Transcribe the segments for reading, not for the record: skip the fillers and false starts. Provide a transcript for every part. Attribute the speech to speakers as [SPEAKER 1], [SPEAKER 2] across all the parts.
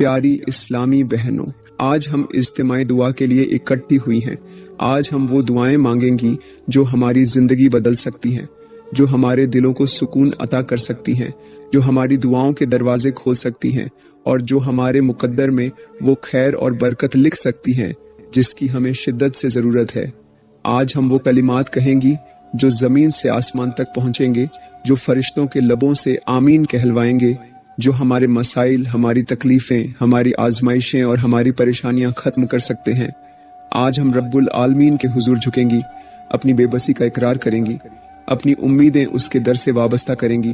[SPEAKER 1] प्यारी इस्लामी बहनों, आज हम इज्तिमाई दुआ के लिए इकट्ठी हुई हैं। आज हम वो दुआएं मांगेंगी जो हमारी जिंदगी बदल सकती हैं, जो हमारे दिलों को सुकून अता कर सकती हैं, जो हमारी दुआओं के दरवाजे खोल सकती हैं और जो हमारे मुकद्दर में वो खैर और बरकत लिख सकती हैं जिसकी हमें शिद्दत से ज़रूरत है। आज हम वो कलिमात कहेंगी जो ज़मीन से आसमान तक पहुँचेंगे, जो फरिश्तों के लबों से आमीन कहलवाएंगे, जो हमारे मसाइल, हमारी तकलीफ़ें, हमारी आजमाइशें और हमारी परेशानियां ख़त्म कर सकते हैं। आज हम रब्बुल आलमीन के हुजूर झुकेंगी, अपनी बेबसी का इकरार करेंगी, अपनी उम्मीदें उसके दर से वाबस्ता करेंगी,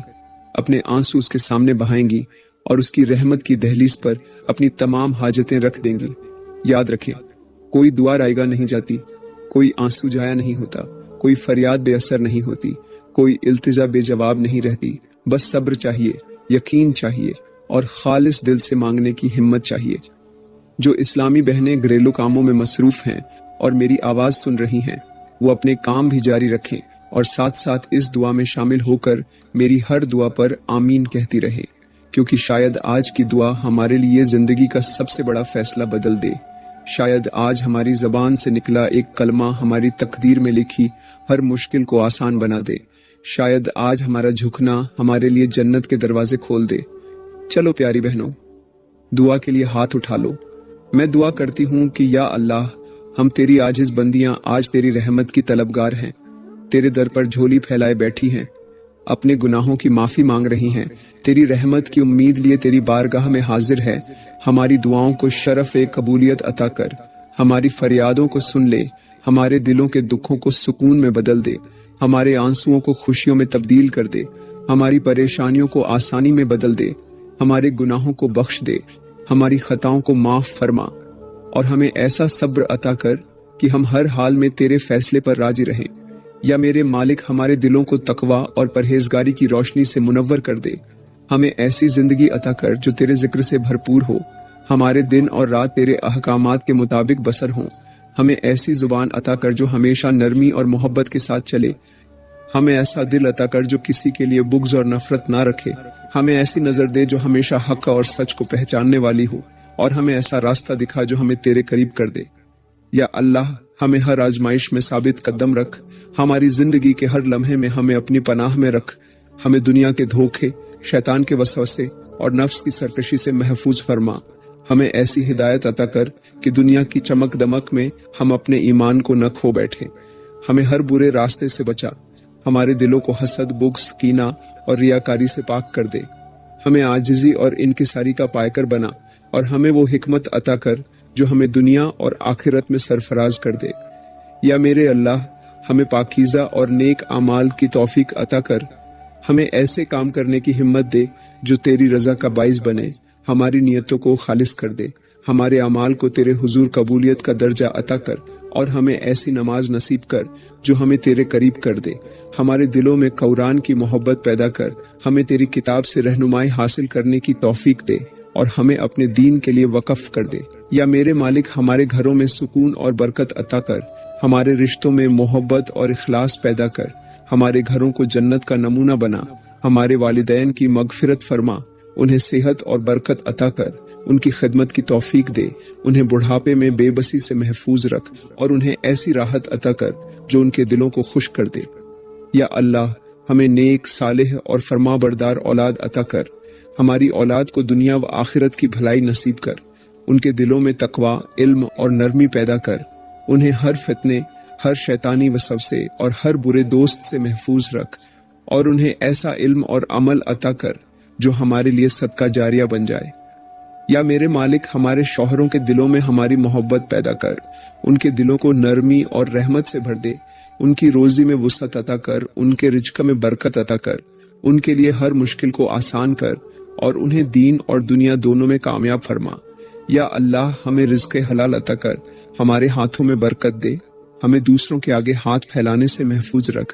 [SPEAKER 1] अपने आंसू उसके सामने बहाएंगी और उसकी रहमत की दहलीज पर अपनी तमाम हाजतें रख देंगी। याद रखें, कोई दुआ रायगा नहीं जाती, कोई आंसू जाया नहीं होता, कोई फरियाद बेअसर नहीं होती, कोई इल्तिजा बेजवाब नहीं रहती। बस सब्र चाहिए, यकीन चाहिए और खालिस दिल से मांगने की हिम्मत चाहिए। जो इस्लामी बहनें घरेलू कामों में मसरूफ हैं और मेरी आवाज़ सुन रही हैं, वो अपने काम भी जारी रखें और साथ साथ इस दुआ में शामिल होकर मेरी हर दुआ पर आमीन कहती रहें, क्योंकि शायद आज की दुआ हमारे लिए ज़िंदगी का सबसे बड़ा फैसला बदल दे। शायद आज हमारी ज़बान से निकला एक कलमा हमारी तकदीर में लिखी हर मुश्किल को आसान बना दे। शायद आज हमारा झुकना हमारे लिए जन्नत के दरवाजे खोल दे। चलो प्यारी बहनों, दुआ के लिए हाथ उठा लो। मैं दुआ करती हूँ कि या अल्लाह, हम तेरी आजिज़ बंदियां आज तेरी रहमत की तलबगार हैं, तेरे दर पर झोली फैलाए बैठी हैं, अपने गुनाहों की माफ़ी मांग रही हैं, तेरी रहमत की उम्मीद लिए तेरी बारगाह में हाजिर है। हमारी दुआओं को शरफ कबूलियत अता कर, हमारी फरियादों को सुन ले, हमारे दिलों के दुखों को सुकून में बदल दे, हमारे आंसुओं को खुशियों में तब्दील कर दे, हमारी परेशानियों को आसानी में बदल दे, हमारे गुनाहों को बख्श दे, हमारी खताओं को माफ फरमा और हमें ऐसा सब्र अता कर कि हम हर हाल में तेरे फैसले पर राजी रहें। या मेरे मालिक, हमारे दिलों को तकवा और परहेजगारी की रोशनी से मुनव्वर कर दे। हमें ऐसी जिंदगी अता कर जो तेरे जिक्र से भरपूर हो, हमारे दिन और रात तेरे अहकामात के मुताबिक बसर हों। हमें ऐसी जुबान अता कर जो हमेशा नरमी और मोहब्बत के साथ चले। हमें ऐसा दिल अता कर जो किसी के लिए बुग़्ज़ और नफरत ना रखे। हमें ऐसी नज़र दे जो हमेशा हक और सच को पहचानने वाली हो और हमें ऐसा रास्ता दिखा जो हमें तेरे करीब कर दे। या अल्लाह, हमें हर आजमाइश में साबित कदम रख, हमारी जिंदगी के हर लम्हे में हमें अपनी पनाह में रख। हमें दुनिया के धोखे, शैतान के वसवसे और नफ्स की सरकशी से महफूज फरमा। हमें ऐसी हिदायत अता कर कि दुनिया की चमक दमक में हम अपने ईमान को न खो बैठे। हमें हर बुरे रास्ते से बचा, हमारे दिलों को हसद, बुग़्ज़, कीना और रियाकारी से पाक कर दे। हमें आजिज़ी और इनकिसारी का पायकर बना और हमें वो हिकमत अता कर जो हमें दुनिया और आखिरत में सरफराज कर दे। या मेरे अल्लाह, हमें पाकीज़ा और नेक आमाल की तौफीक अता कर। हमें ऐसे काम करने की हिम्मत दे जो तेरी रज़ा का बाइस बने, हमारी नीयतों को खालिस कर दे, हमारे अमाल को तेरे हुजूर कबूलियत का दर्जा अता कर और हमें ऐसी नमाज नसीब कर जो हमें तेरे करीब कर दे। हमारे दिलों में कुरान की मोहब्बत पैदा कर, हमें तेरी किताब से रहनुमाई हासिल करने की तौफीक दे और हमें अपने दीन के लिए वक़फ़ कर दे। या मेरे मालिक, हमारे घरों में सुकून और बरकत अता कर, हमारे रिश्तों में मोहब्बत और इखलास पैदा कर, हमारे घरों को जन्नत का नमूना बना। हमारे वालिदैन की मगफिरत फरमा, उन्हें सेहत और बरकत अता कर, उनकी खिदमत की तौफीक दे, उन्हें बुढ़ापे में बेबसी से महफूज रख और उन्हें ऐसी राहत अता कर जो उनके दिलों को खुश कर दे। या अल्लाह, हमें नेक, सालेह और फरमाबरदार औलाद अता कर, हमारी औलाद को दुनिया व आखिरत की भलाई नसीब कर, उनके दिलों में तकवा, इल्म और नरमी पैदा कर, उन्हें हर फितने, हर शैतानी वसवसे और हर बुरे दोस्त से महफूज रख और उन्हें ऐसा इल्म और अमल अता कर जो हमारे लिए सदका जारिया बन जाए। या मेरे मालिक, हमारे शौहरों के दिलों में हमारी मोहब्बत पैदा कर, उनके दिलों को नरमी और रहमत से भर दे, उनकी रोजी में वुसअत अता कर, उनके रिज़्क़ में बरकत अता कर, उनके लिए हर मुश्किल को आसान कर और उन्हें दीन और दुनिया दोनों में कामयाब फरमा। या अल्लाह, हमें रिज़्क़ हलाल अता कर, हमारे हाथों में बरकत दे, हमें दूसरों के आगे हाथ फैलाने से महफूज रख,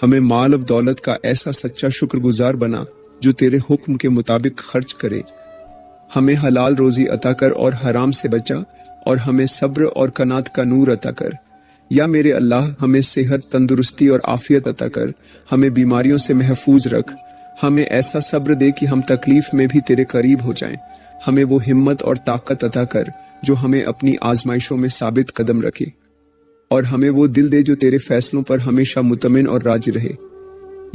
[SPEAKER 1] हमें माल और दौलत का ऐसा सच्चा शुक्रगुजार बना जो तेरे हुक्म के मुताबिक खर्च करे। हमें हलाल रोजी अता कर और हराम से बचा और हमें सब्र और कनात का नूर अता कर। या मेरे अल्लाह, हमें सेहत, तंदुरुस्ती और आफियत अता कर, हमें बीमारियों से महफूज रख, हमें ऐसा सब्र दे कि हम तकलीफ में भी तेरे करीब हो जाएं, हमें वो हिम्मत और ताकत अता कर जो हमें अपनी आजमाइशों में साबित कदम रखे, और हमें वो दिल दे जो तेरे फैसलों पर हमेशा मुतमिन और राजी रहे।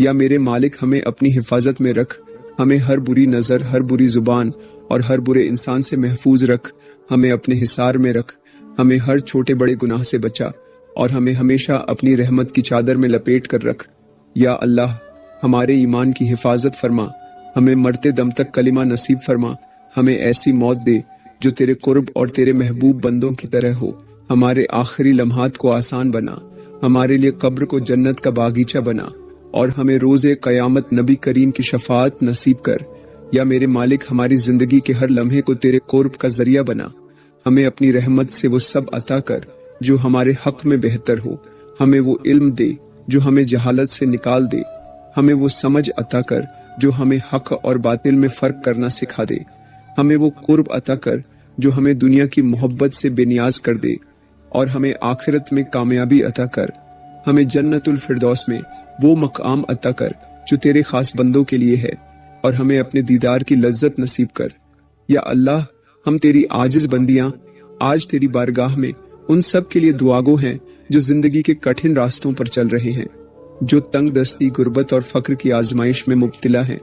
[SPEAKER 1] या मेरे मालिक, हमें अपनी हिफाजत में रख, हमें हर बुरी नज़र, हर बुरी जुबान और हर बुरे इंसान से महफूज रख, हमें अपने हिसार में रख, हमें हर छोटे बड़े गुनाह से बचा और हमें हमेशा अपनी रहमत की चादर में लपेट कर रख। या अल्लाह, हमारे ईमान की हिफाजत फरमा, हमें मरते दम तक कलिमा नसीब फरमा, हमें ऐसी मौत दे जो तेरे कुर्ब और तेरे महबूब बंदों की तरह हो। हमारे आखिरी लम्हात को आसान बना, हमारे लिए कब्र को जन्नत का बागीचा बना, और हमें रोज़े क़यामत नबी करीम की शफाअत नसीब कर। या मेरे मालिक, हमारी जिंदगी के हर लम्हे को तेरे कुर्ब का जरिया बना, हमें अपनी रहमत से वो सब अता कर जो हमारे हक में बेहतर हो, हमें वो इल्म दे जो हमें जहालत से निकाल दे, हमें वो समझ अता कर जो हमें हक और बातिल में फर्क करना सिखा दे, हमें वो कुर्ब अता कर जो हमें दुनिया की मोहब्बत से बेनियाज कर दे, और हमें आखिरत में कामयाबी अता कर। हमें जन्नतुल फिरदौस में वो मकाम अता कर जो तेरे खास बंदों के लिए है, और हमें अपने दीदार की लज्जत नसीब कर। या अल्लाह, हम तेरी आजिज बंदियां आज तेरी बारगाह में उन सब के लिए दुआगो हैं जो जिंदगी के कठिन रास्तों पर चल रहे हैं, जो तंग दस्ती, गुर्बत और फक्र की आजमाइश में मुब्तिला हैं,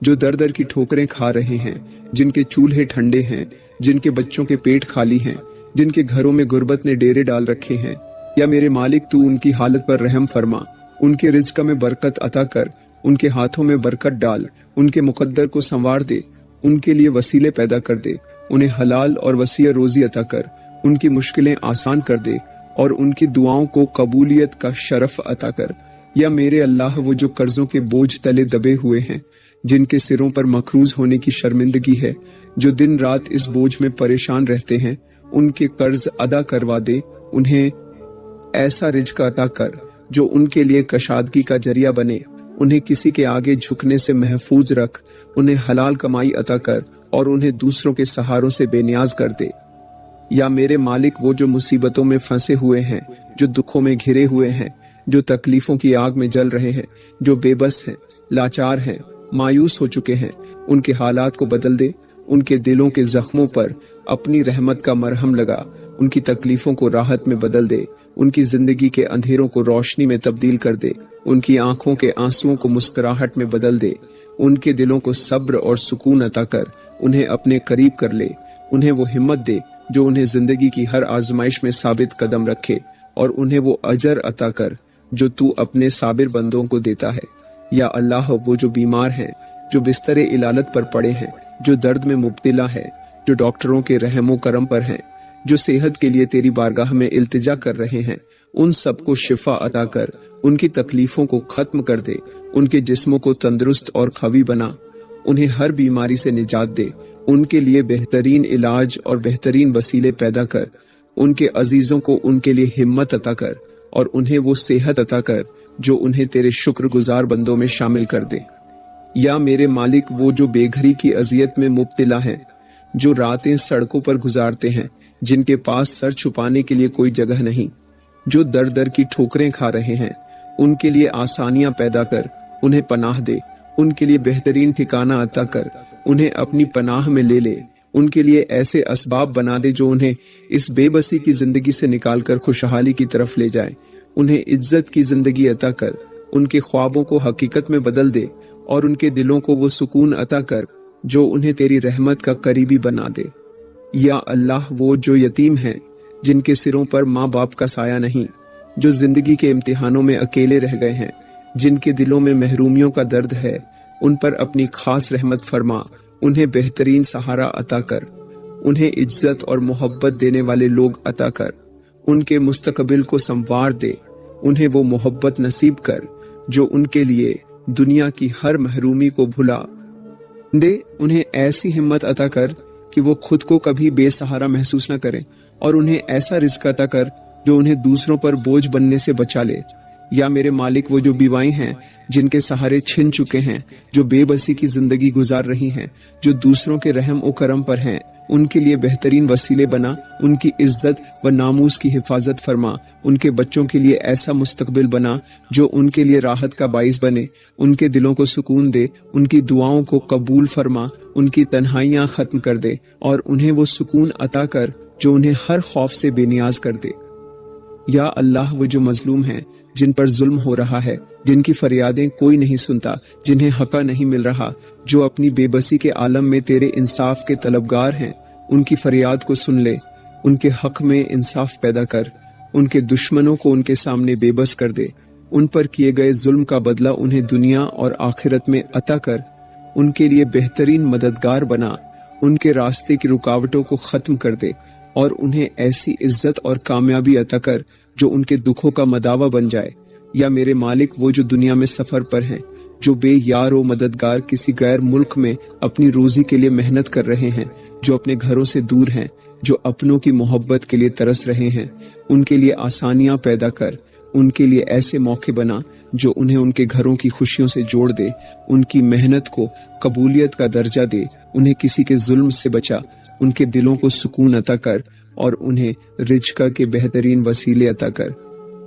[SPEAKER 1] जो दर दर की ठोकरें खा रहे हैं, जिनके चूल्हे ठंडे हैं, जिनके बच्चों के पेट खाली हैं, जिनके घरों में गुर्बत ने डेरे डाल रखे हैं। या मेरे मालिक, तू उनकी हालत पर रहम फरमा, उनके रिज़्क़ में बरकत अता कर, उनके हाथों में बरकत डाल, उनके मुकद्दर को संवार दे, उनके लिए वसीले पैदा कर दे, उन्हें हलाल और वसीय रोजी अता कर, उनकी मुश्किलें आसान कर दे और उनकी दुआओं को कबूलियत का शरफ अता कर। या मेरे अल्लाह, वो जो कर्जों के बोझ तले दबे हुए हैं, जिनके सिरों पर मकरूज होने की शर्मिंदगी है, जो दिन रात इस बोझ में परेशान रहते हैं, उनके कर्ज अदा करवा दे, उन्हें ऐसा रिज़्क़ अता कर जो उनके लिए कशादगी का जरिया बने, उन्हें किसी के आगे झुकने से महफूज रख, उन्हें हलाल कमाई अता कर और उन्हें दूसरों के सहारों से बेनियाज कर दे। या मेरे मालिक, वो जो मुसीबतों में फंसे हुए हैं, जो दुखों में घिरे हुए हैं, जो तकलीफों की आग में जल रहे हैं, जो बेबस हैं, लाचार हैं, मायूस हो चुके हैं, उनके हालात को बदल दे, उनके दिलों के जख्मों पर अपनी रहमत का मरहम लगा, उनकी तकलीफों को राहत में बदल दे, उनकी जिंदगी के अंधेरों को रोशनी में तब्दील कर दे, उनकी आंखों के आंसुओं को मुस्कुराहट में बदल दे, उनके दिलों को सब्र और सुकून अता कर, उन्हें अपने करीब कर ले, उन्हें वो हिम्मत दे जो उन्हें जिंदगी की हर आजमाइश में साबित कदम रखे, और उन्हें वो अजर अता कर जो तू अपने साबिर बंदों को देता है। या अल्लाह, वो जो बीमार हैं, जो बिस्तरे इलालत पर पड़े हैं, जो दर्द में मुब्तिला है, जो डॉक्टरों के रहमो करम पर हैं, जो सेहत के लिए तेरी बारगाह में इल्तिजा कर रहे हैं, उन सबको शिफा अता कर, उनकी तकलीफों को खत्म कर दे, उनके जिस्मों को तंदुरुस्त और कवी बना, उन्हें हर बीमारी से निजात दे, उनके लिए बेहतरीन इलाज और बेहतरीन वसीले पैदा कर, उनके अजीजों को उनके लिए हिम्मत अता कर और उन्हें वो सेहत अता कर जो उन्हें तेरे शुक्रगुजार बंदों में शामिल कर दे। या मेरे मालिक, वो जो बेघरी की अजियत में मुब्तिला हैं, जो रातें सड़कों पर गुजारते हैं, जिनके पास सर छुपाने के लिए कोई जगह नहीं, जो दर दर की ठोकरें खा रहे हैं, उनके लिए आसानियां पैदा कर, उन्हें पनाह दे, उनके लिए बेहतरीन ठिकाना अता कर, उन्हें अपनी पनाह में ले ले, उनके लिए ऐसे असबाब बना दे जो उन्हें इस बेबसी की जिंदगी से निकालकर खुशहाली की तरफ ले जाए, उन्हें इज्जत की जिंदगी अता कर, उनके ख्वाबों को हकीकत में बदल दे और उनके दिलों को वो सुकून अता कर जो उन्हें तेरी रहमत का करीबी बना दे। या अल्लाह, वो जो यतीम हैं, जिनके सिरों पर माँ बाप का साया नहीं, जो जिंदगी के इम्तिहानों में अकेले रह गए हैं, जिनके दिलों में महरूमियों का दर्द है, उन पर अपनी खास रहमत फरमा, उन्हें बेहतरीन सहारा अता कर, उन्हें इज्जत और मोहब्बत देने वाले लोग अता कर, उनके मुस्तकबिल को संवार दे, उन्हें वो मोहब्बत नसीब कर जो उनके लिए दुनिया की हर महरूमी को भुला दे, उन्हें ऐसी हिम्मत अता कर कि वो खुद को कभी बेसहारा महसूस न करें और उन्हें ऐसा रिज़्क़ अता कर जो उन्हें दूसरों पर बोझ बनने से बचा ले। या मेरे मालिक, वो जो बीवाएं हैं, जिनके सहारे छिन चुके हैं, जो बेबसी की जिंदगी गुजार रही हैं, जो दूसरों के रहम और करम पर हैं, ان کے لیے بہترین وسیلے بنا، ان کی عزت و ناموس کی حفاظت فرما، ان کے بچوں کے لیے ایسا مستقبل بنا جو ان کے لیے راحت کا باعث بنے، ان کے دلوں کو سکون دے، ان کی دعاؤں کو قبول فرما، ان کی تنہائیاں ختم کر دے اور انہیں وہ سکون عطا کر جو انہیں ہر خوف سے بے نیاز کر دے۔ یا اللہ، وہ جو مظلوم ہیں، جن پر ظلم ہو رہا ہے، جن کی فریادیں کوئی نہیں سنتا، جنہیں حقہ نہیں مل رہا، جو اپنی بے بسی کے عالم میں تیرے انصاف کے طلبگار ہیں، ان کی فریاد کو سن لے، ان کے حق میں انصاف پیدا کر، ان کے دشمنوں کو ان کے سامنے بے بس کر دے، ان پر کیے گئے ظلم کا بدلہ انہیں دنیا اور آخرت میں عطا کر، ان کے لیے بہترین مددگار بنا، ان کے راستے کی رکاوٹوں کو ختم کر دے اور انہیں ایسی عزت اور کامیابی عطا کر جو ان کے دکھوں کا مداوا بن جائے۔ یا میرے مالک، وہ جو دنیا میں سفر پر ہیں، جو بے یار و مددگار کسی غیر ملک میں اپنی روزی کے لیے محنت کر رہے ہیں، جو اپنے گھروں سے دور ہیں، جو اپنوں کی محبت کے لیے ترس رہے ہیں، ان کے لیے آسانیاں پیدا کر، ان کے لیے ایسے موقع بنا جو انہیں ان کے گھروں کی خوشیوں سے جوڑ دے، ان کی محنت کو قبولیت کا درجہ دے، انہیں کسی کے ظلم سے بچا، ان کے دلوں کو سکون عطا کر اور انہیں رزق کے بہترین وسیلے عطا کر۔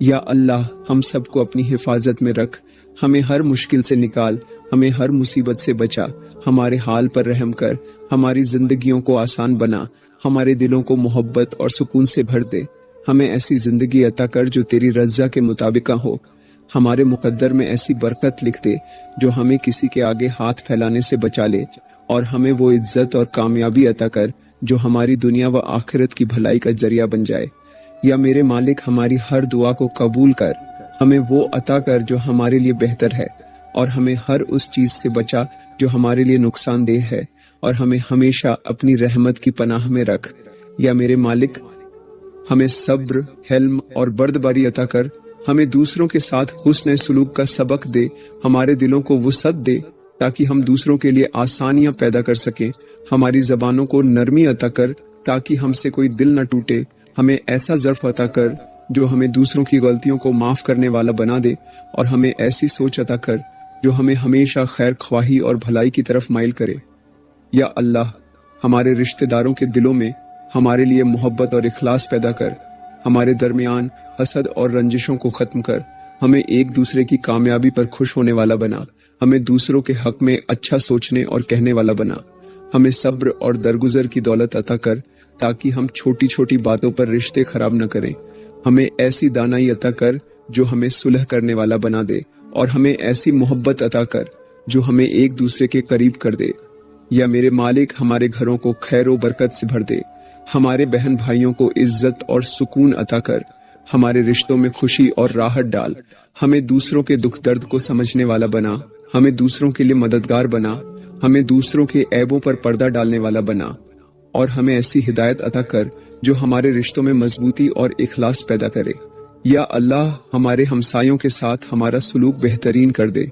[SPEAKER 1] یا اللہ، ہم سب کو اپنی حفاظت میں رکھ، ہمیں ہر مشکل سے نکال، ہمیں ہر مصیبت سے بچا، ہمارے حال پر رحم کر، ہماری زندگیوں کو آسان بنا، ہمارے دلوں کو محبت اور سکون سے بھر دے، ہمیں ایسی زندگی عطا کر جو تیری رضا کے مطابق ہو، ہمارے مقدر میں ایسی برکت لکھ دے جو ہمیں کسی کے آگے ہاتھ پھیلانے سے بچا لے، اور ہمیں وہ عزت اور کامیابی عطا کر جو ہماری دنیا و آخرت کی بھلائی کا ذریعہ بن جائے۔ یا میرے مالک، ہماری ہر دعا کو قبول کر، ہمیں وہ عطا کر جو ہمارے لیے بہتر ہے، اور ہمیں ہر اس چیز سے بچا جو ہمارے لیے نقصان دہ ہے، اور ہمیں ہمیشہ اپنی رحمت کی پناہ میں رکھ۔ یا میرے مالک، ہمیں صبر، حلم اور بردباری عطا کر، ہمیں دوسروں کے ساتھ حسن سلوک کا سبق دے، ہمارے دلوں کو وسعت دے تاکہ ہم دوسروں کے لیے آسانیاں پیدا کر سکیں، ہماری زبانوں کو نرمی عطا کر تاکہ ہم سے کوئی دل نہ ٹوٹے، ہمیں ایسا ظرف عطا کر جو ہمیں دوسروں کی غلطیوں کو معاف کرنے والا بنا دے، اور ہمیں ایسی سوچ عطا کر جو ہمیں ہمیشہ خیر خواہی اور بھلائی کی طرف مائل کرے۔ یا اللہ، ہمارے رشتہ داروں کے دلوں میں ہمارے لیے محبت اور اخلاص پیدا کر، ہمارے درمیان حسد اور رنجشوں کو ختم کر، ہمیں ایک دوسرے کی کامیابی پر خوش ہونے والا بنا، ہمیں دوسروں کے حق میں اچھا سوچنے اور کہنے والا بنا، ہمیں صبر اور درگزر کی دولت عطا کر تاکہ ہم چھوٹی چھوٹی باتوں پر رشتے خراب نہ کریں، ہمیں ایسی دانائی عطا کر جو ہمیں صلح کرنے والا بنا دے، اور ہمیں ایسی محبت عطا کر جو ہمیں ایک دوسرے کے قریب کر دے۔ یا میرے مالک، ہمارے گھروں کو خیر و برکت سے بھر دے، ہمارے بہن بھائیوں کو عزت اور سکون عطا کر، ہمارے رشتوں میں خوشی اور راحت ڈال، ہمیں دوسروں کے دکھ درد کو سمجھنے والا بنا، ہمیں دوسروں کے لیے مددگار بنا، ہمیں دوسروں کے عیبوں پر پردہ ڈالنے والا بنا، اور ہمیں ایسی ہدایت عطا کر جو ہمارے رشتوں میں مضبوطی اور اخلاص پیدا کرے۔ یا اللہ، ہمارے ہمسایوں کے ساتھ ہمارا سلوک بہترین کر دے،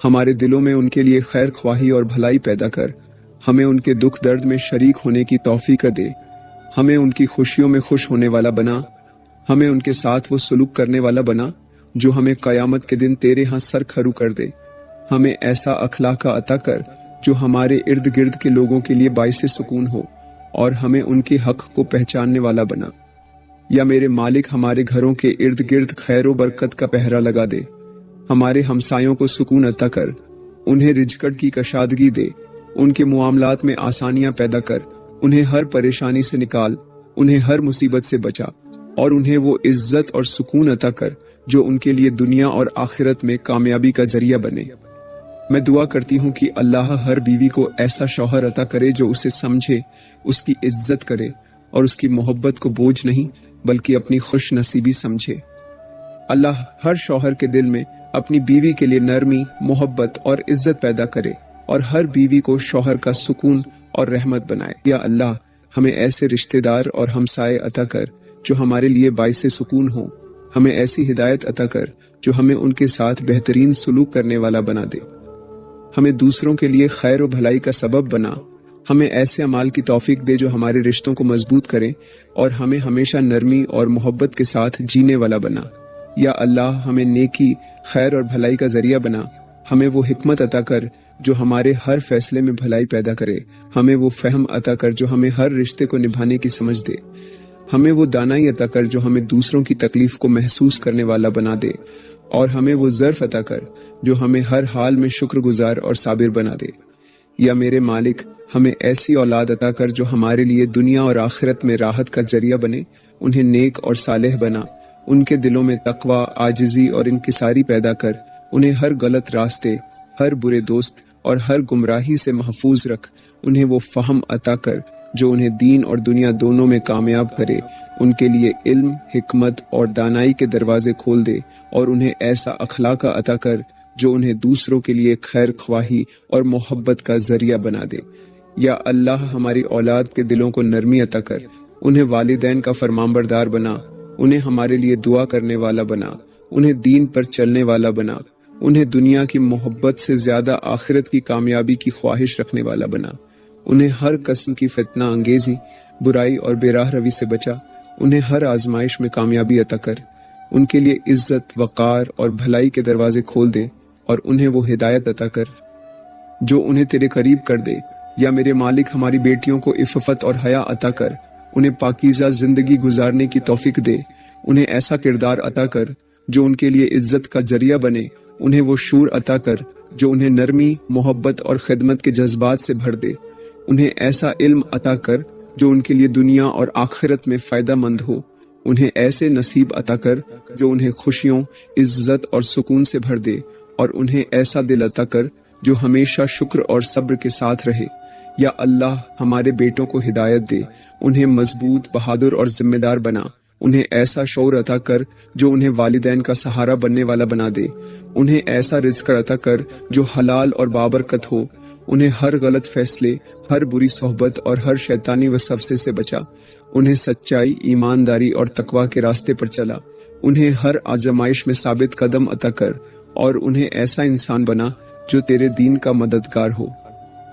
[SPEAKER 1] ہمارے دلوں میں ان کے لیے خیر خواہی اور بھلائی پیدا کر، ہمیں ان کے دکھ درد میں شریک ہونے کی توفیق دے، ہمیں ان کی خوشیوں میں خوش ہونے والا بنا، ہمیں ان کے ساتھ وہ سلوک کرنے والا بنا جو ہمیں قیامت کے دن تیرے ہاں سر کھڑو کر دے، ہمیں ایسا اخلاق عطا کر جو ہمارے ارد گرد کے لوگوں کے لیے باعث سکون ہو، اور ہمیں ان کے حق کو پہچاننے والا بنا۔ یا میرے مالک، ہمارے گھروں کے ارد گرد خیر و برکت کا پہرا لگا دے، ہمارے ہمسایوں کو سکون عطا کر، انہیں رزق کی کشادگی دے، ان کے معاملات میں آسانیاں پیدا کر، انہیں ہر پریشانی سے نکال، انہیں ہر مصیبت سے بچا، اور انہیں وہ عزت اور سکون عطا کر جو ان کے لیے دنیا اور آخرت میں کامیابی کا ذریعہ بنے۔ میں دعا کرتی ہوں کہ اللہ ہر بیوی کو ایسا شوہر عطا کرے جو اسے سمجھے، اس کی عزت کرے، اور اس کی محبت کو بوجھ نہیں بلکہ اپنی خوش نصیبی سمجھے۔ اللہ ہر شوہر کے دل میں اپنی بیوی کے لیے نرمی، محبت اور عزت پیدا کرے، اور ہر بیوی کو شوہر کا سکون اور رحمت بنائے۔ یا اللہ، ہمیں ایسے رشتہ دار اور ہمسائے عطا کر جو ہمارے لیے باعث سکون ہوں، ہمیں ایسی ہدایت عطا کر جو ہمیں ان کے ساتھ بہترین سلوک کرنے والا بنا دے، ہمیں دوسروں کے لیے خیر و بھلائی کا سبب بنا، ہمیں ایسے اعمال کی توفیق دے جو ہمارے رشتوں کو مضبوط کریں، اور ہمیں ہمیشہ نرمی اور محبت کے ساتھ جینے والا بنا۔ یا اللہ، ہمیں نیکی، خیر اور بھلائی کا ذریعہ بنا، ہمیں وہ حکمت عطا کر جو ہمارے ہر فیصلے میں بھلائی پیدا کرے، ہمیں وہ فہم عطا کر جو ہمیں ہر رشتے کو نبھانے کی سمجھ دے، ہمیں وہ دانائی عطا کر جو ہمیں دوسروں کی تکلیف کو محسوس کرنے والا بنا دے، اور ہمیں وہ ظرف عطا کر جو ہمیں ہر حال میں شکر گزار اور صابر بنا دے۔ یا میرے مالک، ہمیں ایسی اولاد عطا کر جو ہمارے لیے دنیا اور آخرت میں راحت کا ذریعہ بنے، انہیں نیک اور صالح بنا، ان کے دلوں میں تقوی، عاجزی اور انکساری پیدا کر، انہیں ہر غلط راستے، ہر برے دوست اور ہر گمراہی سے محفوظ رکھ، انہیں وہ فہم عطا کر جو انہیں دین اور دنیا دونوں میں کامیاب کرے، ان کے لیے علم، حکمت اور دانائی کے دروازے کھول دے، اور انہیں ایسا اخلاق عطا کر جو انہیں دوسروں کے لیے خیر خواہی اور محبت کا ذریعہ بنا دے۔ یا اللہ، ہماری اولاد کے دلوں کو نرمی عطا کر، انہیں والدین کا فرمانبردار بنا، انہیں ہمارے لیے دعا کرنے والا بنا، انہیں دین پر چلنے والا بنا، انہیں دنیا کی محبت سے زیادہ آخرت کی کامیابی کی خواہش رکھنے والا بنا، انہیں ہر قسم کی فتنہ انگیزی، برائی اور بے راہ روی سے بچا، انہیں ہر آزمائش میں کامیابی عطا کر، ان کے لیے عزت، وقار اور بھلائی کے دروازے کھول دے، اور انہیں وہ ہدایت عطا کر جو انہیں تیرے قریب کر دے۔ یا میرے مالک، ہماری بیٹیوں کو عفت اور حیا عطا کر، انہیں پاکیزہ زندگی گزارنے کی توفیق دے، انہیں ایسا کردار عطا کر جو ان کے لیے عزت کا ذریعہ بنے، انہیں وہ شعور عطا کر جو انہیں نرمی، محبت اور خدمت کے جذبات سے بھر دے، انہیں ایسا علم عطا کر جو ان کے لیے دنیا اور آخرت میں فائدہ مند ہو، انہیں ایسے نصیب عطا کر جو انہیں خوشیوں، عزت اور سکون سے بھر دے، اور انہیں ایسا دل عطا کر جو ہمیشہ شکر اور صبر کے ساتھ رہے۔ یا اللہ، ہمارے بیٹوں کو ہدایت دے، انہیں مضبوط، بہادر اور ذمہ دار بنا، انہیں ایسا شعور عطا کر جو انہیں والدین کا سہارا بننے والا بنا دے، انہیں ایسا رزق عطا کر جو حلال اور بابرکت ہو، انہیں ہر غلط فیصلے، ہر بری صحبت اور ہر شیطانی وسوسے سے بچا، انہیں سچائی، ایمانداری اور تقوی کے راستے پر چلا، انہیں ہر آزمائش میں ثابت قدم عطا کر، اور انہیں ایسا انسان بنا جو تیرے دین کا مددگار ہو۔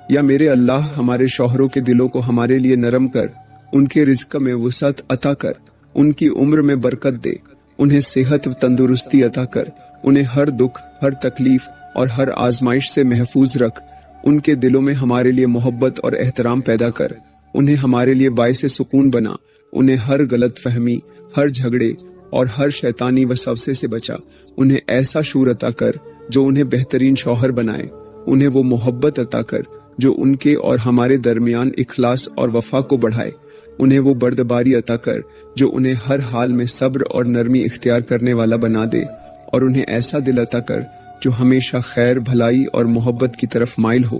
[SPEAKER 1] یا میرے اللہ، ہمارے شوہروں کے دلوں کو ہمارے لیے نرم کر، ان کے رزق میں وسعت عطا کر، ان کی عمر میں برکت دے، انہیں صحت و تندرستی عطا کر، انہیں ہر دکھ، ہر تکلیف اور ہر آزمائش سے محفوظ رکھ، ان کے دلوں میں ہمارے لیے محبت اور احترام پیدا کر، انہیں ہمارے لیے باعث سکون بنا، انہیں ہر غلط فہمی، ہر جھگڑے اور ہر شیطانی وسوسے سے بچا، انہیں ایسا شعور عطا کر جو انہیں بہترین شوہر بنائے، انہیں وہ محبت عطا کر جو ان کے اور ہمارے درمیان اخلاص اور وفا کو بڑھائے، انہیں وہ بردباری عطا کر جو انہیں ہر حال میں صبر اور نرمی اختیار کرنے والا بنا دے، اور انہیں ایسا دل عطا کر جو ہمیشہ خیر، بھلائی اور محبت کی طرف مائل ہو۔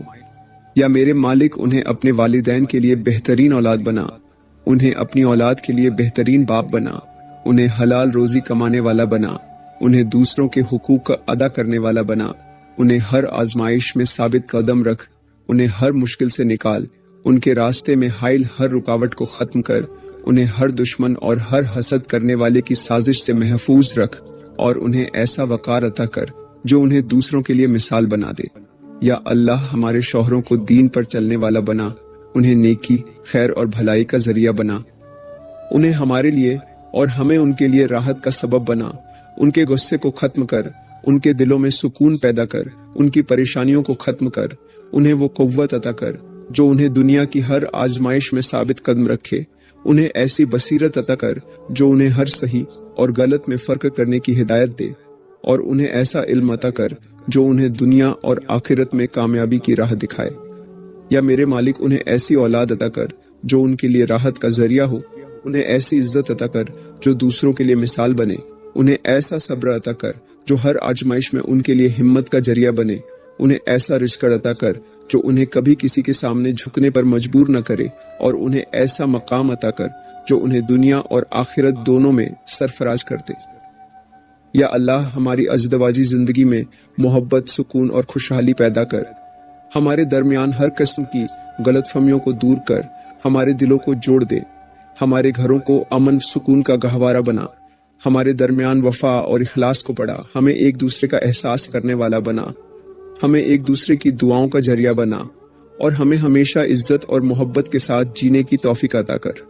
[SPEAKER 1] یا میرے مالک، انہیں اپنے والدین کے لیے بہترین اولاد بنا، انہیں اپنی اولاد کے لیے بہترین باپ بنا، انہیں حلال روزی کمانے والا بنا، انہیں دوسروں کے حقوق ادا کرنے والا بنا، انہیں ہر آزمائش میں ثابت قدم رکھ، انہیں ہر مشکل سے نکال، ان کے راستے میں حائل ہر رکاوٹ کو ختم کر، انہیں ہر دشمن اور ہر حسد کرنے والے کی سازش سے محفوظ رکھ، اور انہیں ایسا وقار عطا کر جو انہیں دوسروں کے لیے مثال بنا دے۔ یا اللہ، ہمارے شوہروں کو دین پر چلنے والا بنا، انہیں نیکی، خیر اور بھلائی کا ذریعہ بنا، انہیں ہمارے لیے اور ہمیں ان کے لیے راحت کا سبب بنا، ان کے غصے کو ختم کر، ان کے دلوں میں سکون پیدا کر، ان کی پریشانیوں کو ختم کر، انہیں وہ قوت عطا کر جو انہیں دنیا کی ہر آزمائش میں ثابت قدم رکھے، انہیں ایسی بصیرت عطا کر جو انہیں ہر صحیح اور غلط میں فرق کرنے کی ہدایت دے، اور انہیں ایسا علم عطا کر جو انہیں دنیا اور آخرت میں کامیابی کی راہ دکھائے۔ یا میرے مالک، انہیں ایسی اولاد عطا کر جو ان کے لیے راحت کا ذریعہ ہو، انہیں ایسی عزت عطا کر جو دوسروں کے لیے مثال بنے، انہیں ایسا صبر عطا کر جو ہر آزمائش میں ان کے لیے ہمت کا ذریعہ بنے، انہیں ایسا رزق عطا کر جو انہیں کبھی کسی کے سامنے جھکنے پر مجبور نہ کرے، اور انہیں ایسا مقام عطا کر جو انہیں دنیا اور آخرت دونوں میں سرفراز کر دے۔ یا اللہ، ہماری ازدواجی زندگی میں محبت، سکون اور خوشحالی پیدا کر، ہمارے درمیان ہر قسم کی غلط فہمیوں کو دور کر، ہمارے دلوں کو جوڑ دے، ہمارے گھروں کو امن سکون کا گہوارہ بنا، ہمارے درمیان وفا اور اخلاص کو بڑھا، ہمیں ایک دوسرے کا احساس کرنے والا بنا، ہمیں ایک دوسرے کی دعاؤں کا ذریعہ بنا، اور ہمیں ہمیشہ عزت اور محبت کے ساتھ جینے کی توفیق عطا کر۔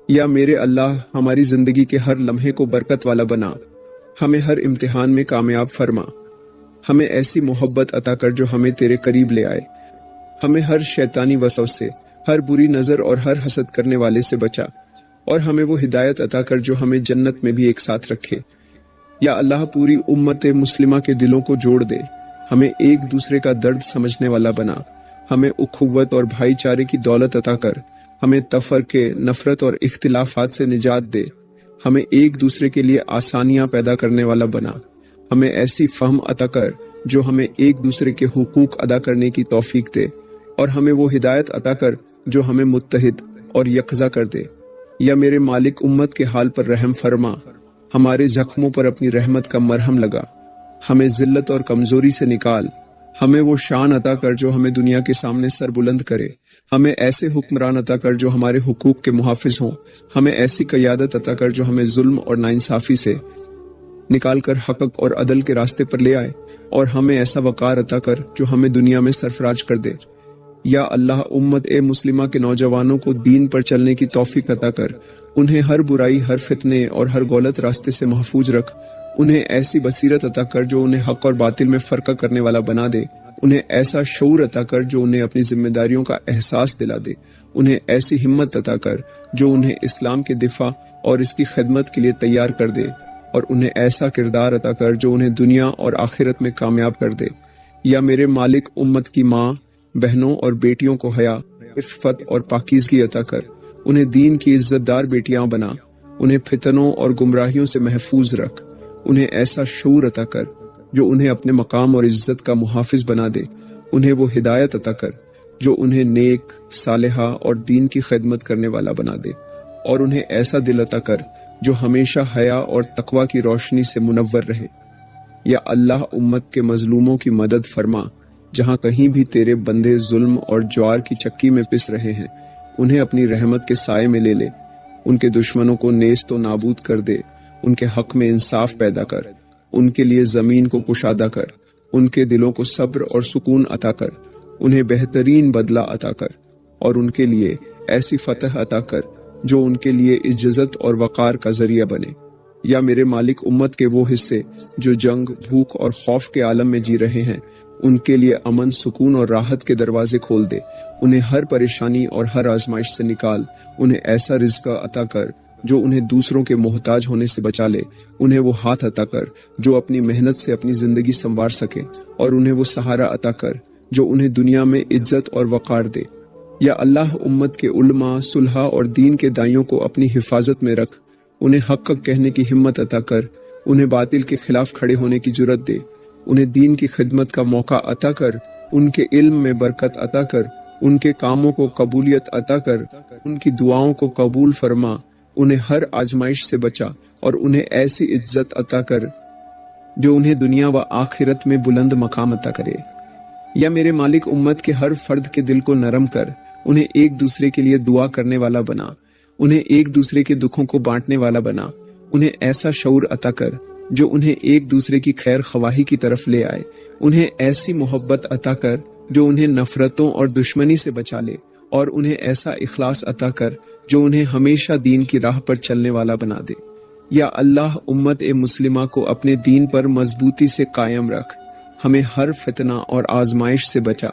[SPEAKER 1] یا میرے اللہ، ہماری زندگی کے ہر لمحے کو برکت والا بنا، ہمیں ہر امتحان میں کامیاب فرما، ہمیں ایسی محبت عطا کر جو ہمیں تیرے قریب لے آئے، ہمیں ہر شیطانی وسوسے، ہر بری نظر اور ہر حسد کرنے والے سے بچا، اور ہمیں وہ ہدایت عطا کر جو ہمیں جنت میں بھی ایک ساتھ رکھے۔ یا اللہ پوری امت مسلمہ کے دلوں کو جوڑ دے، ہمیں ایک دوسرے کا درد سمجھنے والا بنا، ہمیں اخوت اور بھائی چارے کی دولت عطا کر، ہمیں تفرقے، نفرت اور اختلافات سے نجات دے، ہمیں ایک دوسرے کے لیے آسانیاں پیدا کرنے والا بنا، ہمیں ایسی فہم عطا کر جو ہمیں ایک دوسرے کے حقوق ادا کرنے کی توفیق دے، اور ہمیں وہ ہدایت عطا کر جو ہمیں متحد اور یکجا کر دے۔ یا میرے مالک امت کے حال پر رحم فرما، ہمارے زخموں پر اپنی رحمت کا مرہم لگا، ہمیں ذلت اور کمزوری سے نکال، ہمیں وہ شان عطا کر جو ہمیں دنیا کے سامنے سر بلند کرے، ہمیں ایسے حکمران عطا کر جو ہمارے حقوق کے محافظ ہوں، ہمیں ایسی قیادت عطا کر جو ہمیں ظلم اور ناانصافی سے نکال کر حق اور عدل کے راستے پر لے آئے، اور ہمیں ایسا وقار عطا کر جو ہمیں دنیا میں سرفراز کر دے۔ یا اللہ امت مسلمہ کے نوجوانوں کو دین پر چلنے کی توفیق عطا کر، انہیں ہر برائی، ہر فتنے اور ہر غلط راستے سے محفوظ رکھ، انہیں ایسی بصیرت عطا کر جو انہیں حق اور باطل میں فرقہ کرنے والا بنا دے، انہیں ایسا شعور عطا کر جو انہیں اپنی ذمہ داریوں کا احساس دلا دے، انہیں ایسی ہمت عطا کر جو انہیں اسلام کے دفاع اور اس کی خدمت کے لیے تیار کر دے، اور انہیں ایسا کردار عطا کر جو انہیں دنیا اور آخرت میں کامیاب کر دے۔ یا میرے مالک امت کی ماں، بہنوں اور بیٹیوں کو حیا، عفت اور پاکیزگی عطا کر، انہیں دین کی عزت دار بیٹیاں بنا، انہیں فتنوں اور گمراہیوں سے محفوظ رکھ، انہیں ایسا شعور عطا کر جو انہیں اپنے مقام اور عزت کا محافظ بنا دے، انہیں وہ ہدایت عطا کر جو انہیں نیک، صالحہ اور دین کی خدمت کرنے والا بنا دے، اور انہیں ایسا دل عطا کر جو ہمیشہ حیا اور تقوی کی روشنی سے منور رہے۔ یا اللہ امت کے مظلوموں کی مدد فرما، جہاں کہیں بھی تیرے بندے ظلم اور جوار کی چکی میں پس رہے ہیں، انہیں اپنی رحمت کے سائے میں لے لے، ان کے دشمنوں کو نیست و نابود کر دے، ان کے حق میں انصاف پیدا کر، ان کے لیے زمین کو کشادہ کر، ان کے دلوں کو صبر اور سکون عطا کر، انہیں بہترین بدلہ عطا کر، اور ان کے لیے ایسی فتح عطا کر جو ان کے لیے عزت اور وقار کا ذریعہ بنے۔ یا میرے مالک امت کے وہ حصے جو جنگ، بھوک اور خوف کے عالم میں جی رہے ہیں، ان کے لیے امن، سکون اور راحت کے دروازے کھول دے، انہیں ہر پریشانی اور ہر آزمائش سے نکال، انہیں ایسا رزق عطا کر جو انہیں دوسروں کے محتاج ہونے سے بچا لے، انہیں وہ ہاتھ عطا کر جو اپنی محنت سے اپنی زندگی سنوار سکے، اور انہیں وہ سہارا عطا کر جو انہیں دنیا میں عزت اور وقار دے۔ یا اللہ امت کے علماء، صلحاء اور دین کے دائیوں کو اپنی حفاظت میں رکھ، انہیں حق کہنے کی ہمت عطا کر، انہیں باطل کے خلاف کھڑے ہونے کی جرت دے، انہیں دین کی خدمت کا موقع عطا کر، ان کے علم میں برکت عطا کر، ان کے کاموں کو قبولیت عطا کر، ان کی دعاؤں کو قبول فرما، انہیں ہر آزمائش سے بچا، اور انہیں ایسی عزت عطا کر جو انہیں دنیا و آخرت میں بلند مقام عطا کرے۔ یا میرے مالک امت کے ہر فرد کے دل کو نرم کر، انہیں ایک دوسرے کے لیے دعا کرنے والا بنا، انہیں ایک دوسرے کے دکھوں کو بانٹنے والا بنا، انہیں ایسا شعور عطا کر جو انہیں ایک دوسرے کی خیر خواہی کی طرف لے آئے، انہیں ایسی محبت عطا کر جو انہیں نفرتوں اور دشمنی سے بچا لے، اور انہیں ایسا اخلاص عطا کر جو انہیں ہمیشہ دین کی راہ پر چلنے والا بنا دے۔ یا اللہ امت مسلمہ کو اپنے دین پر مضبوطی سے قائم رکھ، ہمیں ہر فتنہ اور آزمائش سے بچا،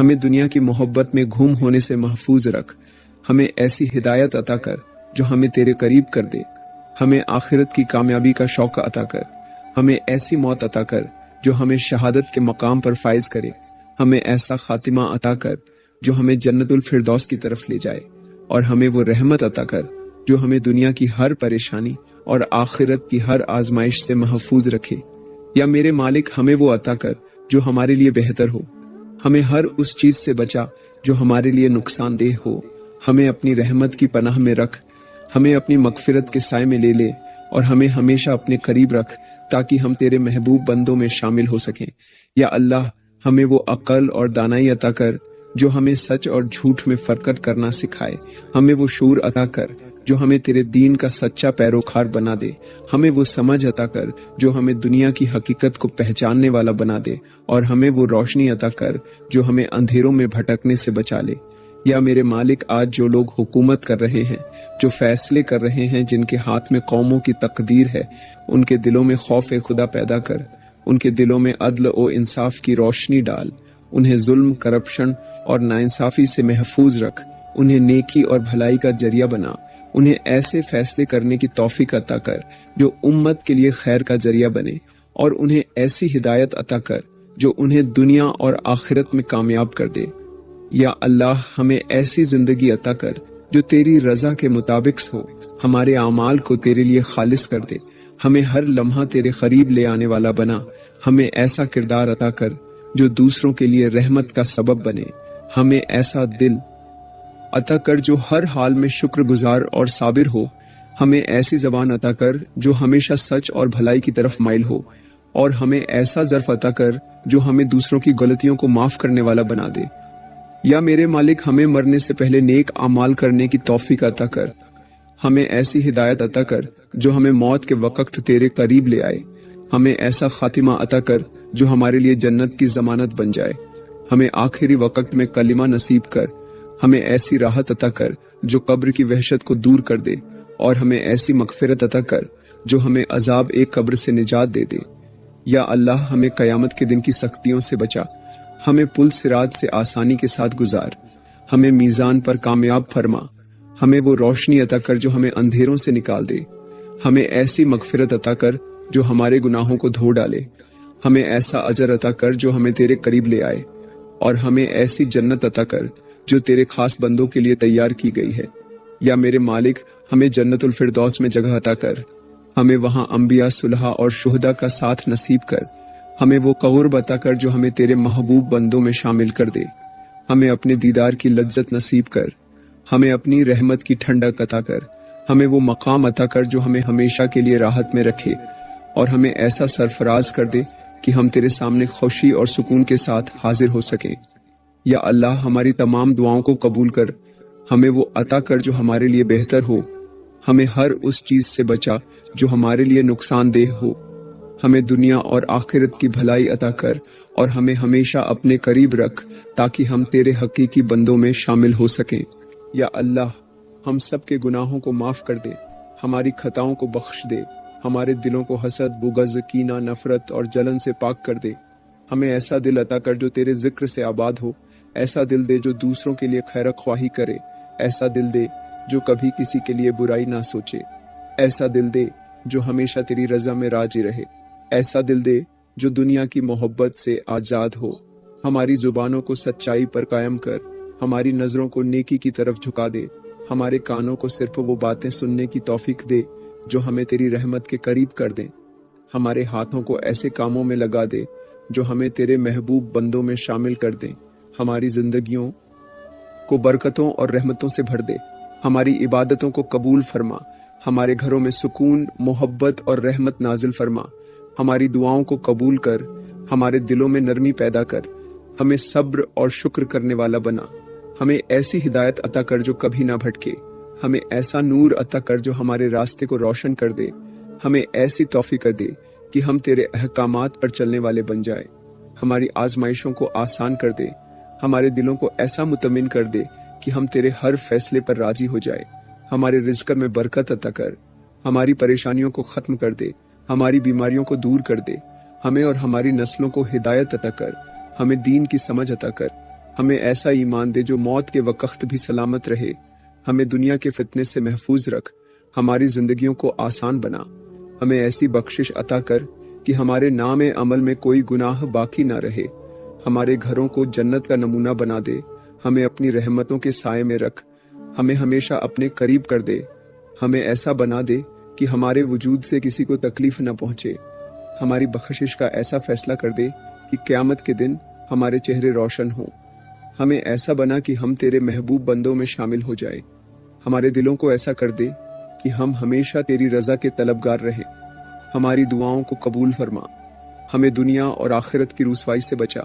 [SPEAKER 1] ہمیں دنیا کی محبت میں گم ہونے سے محفوظ رکھ، ہمیں ایسی ہدایت عطا کر جو ہمیں تیرے قریب کر دے، ہمیں آخرت کی کامیابی کا شوق عطا کر، ہمیں ایسی موت عطا کر جو ہمیں شہادت کے مقام پر فائز کرے، ہمیں ایسا خاتمہ عطا کر جو ہمیں جنت الفردوس کی طرف لے جائے، اور ہمیں وہ رحمت عطا کر جو ہمیں دنیا کی ہر پریشانی اور آخرت کی ہر آزمائش سے محفوظ رکھے۔ یا میرے مالک ہمیں وہ عطا کر جو ہمارے لیے بہتر ہو، ہمیں ہر اس چیز سے بچا جو ہمارے لیے نقصان دہ ہو، ہمیں اپنی رحمت کی پناہ میں رکھ، ہمیں اپنی مغفرت کے سائے میں لے لے، اور ہمیں ہمیشہ اپنے قریب رکھ تاکہ ہم تیرے محبوب بندوں میں شامل ہو سکیں۔ یا اللہ ہمیں وہ عقل اور دانائی عطا کر جو ہمیں سچ اور جھوٹ میں فرق کرنا سکھائے، ہمیں وہ شعور عطا کر جو ہمیں تیرے دین کا سچا پیروکار بنا دے، ہمیں وہ سمجھ عطا کر جو ہمیں دنیا کی حقیقت کو پہچاننے والا بنا دے، اور ہمیں وہ روشنی عطا کر جو ہمیں اندھیروں میں بھٹکنے سے بچا لے۔ یا میرے مالک آج جو لوگ حکومت کر رہے ہیں، جو فیصلے کر رہے ہیں، جن کے ہاتھ میں قوموں کی تقدیر ہے، ان کے دلوں میں خوف خدا پیدا کر، ان کے دلوں میں عدل و انصاف کی روشنی ڈال، انہیں ظلم، کرپشن اور ناانصافی سے محفوظ رکھ، انہیں نیکی اور بھلائی کا ذریعہ بنا، انہیں ایسے فیصلے کرنے کی توفیق عطا کر جو امت کے لیے خیر کا ذریعہ بنے، اور انہیں ایسی ہدایت عطا کر جو انہیں دنیا اور آخرت میں کامیاب کر دے۔ یا اللہ، ہمیں ایسی زندگی عطا کر جو تیری رضا کے مطابق ہو، ہمارے اعمال کو تیرے لیے خالص کر دے، ہمیں ہر لمحہ تیرے قریب لے آنے والا بنا، ہمیں ایسا کردار عطا کر جو دوسروں کے لیے رحمت کا سبب بنے، ہمیں ایسا دل عطا کر جو ہر حال میں شکر گزار اور صابر ہو، ہمیں ایسی زبان عطا کر جو ہمیشہ سچ اور بھلائی کی طرف مائل ہو، اور ہمیں ایسا ظرف عطا کر جو ہمیں دوسروں کی غلطیوں کو معاف کرنے والا بنا دے۔ یا میرے مالک، ہمیں مرنے سے پہلے نیک اعمال کرنے کی توفیق عطا کر، ہمیں ایسی ہدایت عطا کر جو ہمیں موت کے وقت تیرے قریب لے آئے، ہمیں ایسا خاتمہ عطا کر جو ہمارے لیے جنت کی ضمانت بن جائے، ہمیں آخری وقت میں کلمہ نصیب کر، ہمیں ایسی راحت عطا کر جو قبر کی وحشت کو دور کر دے، اور ہمیں ایسی مغفرت عطا کر جو ہمیں عذاب ایک قبر سے نجات دے دے۔ یا اللہ، ہمیں قیامت کے دن کی سختیوں سے بچا، ہمیں پل صراط سے آسانی کے ساتھ گزار، ہمیں میزان پر کامیاب فرما، ہمیں وہ روشنی عطا کر جو ہمیں اندھیروں سے نکال دے، ہمیں ایسی مغفرت عطا کر جو ہمارے گناہوں کو دھو ڈالے، ہمیں ایسا اجر عطا کر جو ہمیں تیرے قریب لے آئے، اور ہمیں ایسی جنت عطا کر جو تیرے خاص بندوں کے لیے تیار کی گئی ہے۔ یا میرے مالک، ہمیں جنت الفردوس میں جگہ عطا کر، ہمیں وہاں انبیاء، صلحاء اور شہداء کا ساتھ نصیب کر، ہمیں وہ قرب عطا کر جو ہمیں تیرے محبوب بندوں میں شامل کر دے، ہمیں اپنے دیدار کی لذت نصیب کر، ہمیں اپنی رحمت کی ٹھنڈک عطا کر، ہمیں وہ مقام عطا کر جو ہمیں ہمیشہ کے لیے راحت میں رکھے، اور ہمیں ایسا سرفراز کر دے کہ ہم تیرے سامنے خوشی اور سکون کے ساتھ حاضر ہو سکیں۔ یا اللہ، ہماری تمام دعاؤں کو قبول کر، ہمیں وہ عطا کر جو ہمارے لیے بہتر ہو، ہمیں ہر اس چیز سے بچا جو ہمارے لیے نقصان دہ ہو، ہمیں دنیا اور آخرت کی بھلائی عطا کر، اور ہمیں ہمیشہ اپنے قریب رکھ تاکہ ہم تیرے حقیقی بندوں میں شامل ہو سکیں۔ یا اللہ، ہم سب کے گناہوں کو معاف کر دے، ہماری خطاؤں کو بخش دے، ہمارے دلوں کو حسد، بغض، کینہ، نفرت اور جلن سے پاک کر دے، ہمیں ایسا دل عطا کر جو تیرے ذکر سے آباد ہو، ایسا دل دے جو دوسروں کے لیے خیر خواہی کرے، ایسا دل دے جو کبھی کسی کے لیے برائی نہ سوچے، ایسا دل دے جو ہمیشہ تیری رضا میں راضی رہے، ایسا دل دے جو دنیا کی محبت سے آزاد ہو، ہماری زبانوں کو سچائی پر قائم کر، ہماری نظروں کو نیکی کی طرف جھکا دے، ہمارے کانوں کو صرف وہ باتیں سننے کی توفیق دے جو ہمیں تیری رحمت کے قریب کر دیں، ہمارے ہاتھوں کو ایسے کاموں میں لگا دے جو ہمیں تیرے محبوب بندوں میں شامل کر دیں، ہماری زندگیوں کو برکتوں اور رحمتوں سے بھر دے، ہماری عبادتوں کو قبول فرما، ہمارے گھروں میں سکون، محبت اور رحمت نازل فرما، ہماری دعاؤں کو قبول کر، ہمارے دلوں میں نرمی پیدا کر، ہمیں صبر اور شکر کرنے والا بنا، ہمیں ایسی ہدایت عطا کر جو کبھی نہ بھٹکے، ہمیں ایسا نور عطا کر جو ہمارے راستے کو روشن کر دے، ہمیں ایسی توفیق دے کہ ہم تیرے احکامات پر چلنے والے بن جائیں، ہماری آزمائشوں کو آسان کر دے، ہمارے دلوں کو ایسا مطمئن کر دے کہ ہم تیرے ہر فیصلے پر راضی ہو جائے، ہمارے رزق میں برکت عطا کر، ہماری پریشانیوں کو ختم کر دے، ہماری بیماریوں کو دور کر دے، ہمیں اور ہماری نسلوں کو ہدایت عطا کر، ہمیں دین کی سمجھ عطا کر، ہمیں ایسا ایمان دے جو موت کے وقت بھی سلامت رہے، ہمیں دنیا کے فتنے سے محفوظ رکھ، ہماری زندگیوں کو آسان بنا، ہمیں ایسی بخشش عطا کر کہ ہمارے نام عمل میں کوئی گناہ باقی نہ رہے، ہمارے گھروں کو جنت کا نمونہ بنا دے، ہمیں اپنی رحمتوں کے سائے میں رکھ، ہمیں ہمیشہ اپنے قریب کر دے، ہمیں ایسا بنا دے کہ ہمارے وجود سے کسی کو تکلیف نہ پہنچے، ہماری بخشش کا ایسا فیصلہ کر دے کہ قیامت کے دن ہمارے چہرے روشن ہوں، ہمیں ایسا بنا کہ ہم تیرے محبوب بندوں میں شامل ہو جائیں، ہمارے دلوں کو ایسا کر دے کہ ہم ہمیشہ تیری رضا کے طلبگار رہیں، ہماری دعاؤں کو قبول فرما، ہمیں دنیا اور آخرت کی رسوائی سے بچا،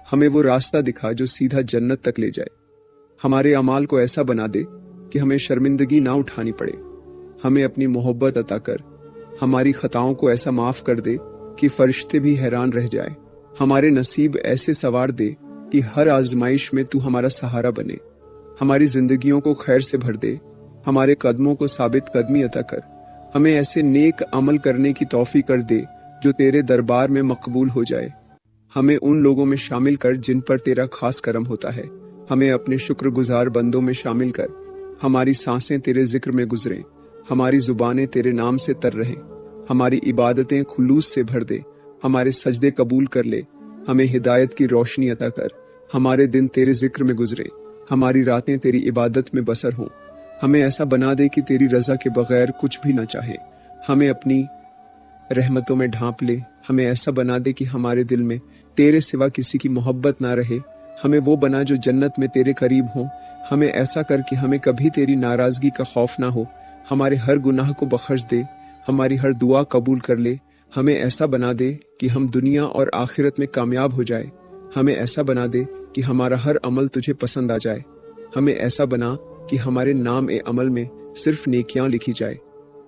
[SPEAKER 1] ہمیں وہ راستہ دکھا جو سیدھا جنت تک لے جائے، ہمارے اعمال کو ایسا بنا دے کہ ہمیں شرمندگی نہ اٹھانی پڑے، ہمیں اپنی محبت عطا کر، ہماری خطاؤں کو ایسا معاف کر دے کہ فرشتے بھی حیران رہ جائیں، ہمارے نصیب ایسے سوار دے کہ ہر آزمائش میں تو ہمارا سہارا بنے، ہماری زندگیوں کو خیر سے بھر دے، ہمارے قدموں کو ثابت قدمی عطا کر، ہمیں ایسے نیک عمل کرنے کی توفیق کر دے जो तेरे दरबार में मकबूल हो जाए। हमें उन लोगों में शामिल कर जिन पर तेरा खास करम होता है। हमें अपने शुक्रगुजार बंदों में शामिल कर। हमारी सांसें तेरे जिक्र में गुजरें, हमारी जुबानें तेरे नाम से तर रहें, हमारी इबादतें खुलूस से भर दे, हमारे सजदे कबूल कर ले। हमें हिदायत की रोशनी अता कर। हमारे दिन तेरे जिक्र में गुजरे, हमारी रातें तेरी इबादत में बसर हों। हमें ऐसा बना दे कि तेरी रजा के बगैर कुछ भी न चाहे। हमें अपनी रहमतों में ढांप ले। हमें ऐसा बना दे कि हमारे दिल में तेरे सिवा किसी की मोहब्बत ना रहे। हमें वो बना जो जन्नत में तेरे करीब हो। हमें ऐसा कर कि हमें कभी तेरी नाराजगी का खौफ ना हो। हमारे हर गुनाह को बख्श दे, हमारी हर दुआ कबूल कर ले। हमें ऐसा बना दे कि हम दुनिया और आखिरत में कामयाब हो जाए। हमें ऐसा बना दे कि हमारा हर अमल तुझे पसंद आ जाए। हमें ऐसा बना कि हमारे नाम ए अमल में सिर्फ नेकियां लिखी जाए।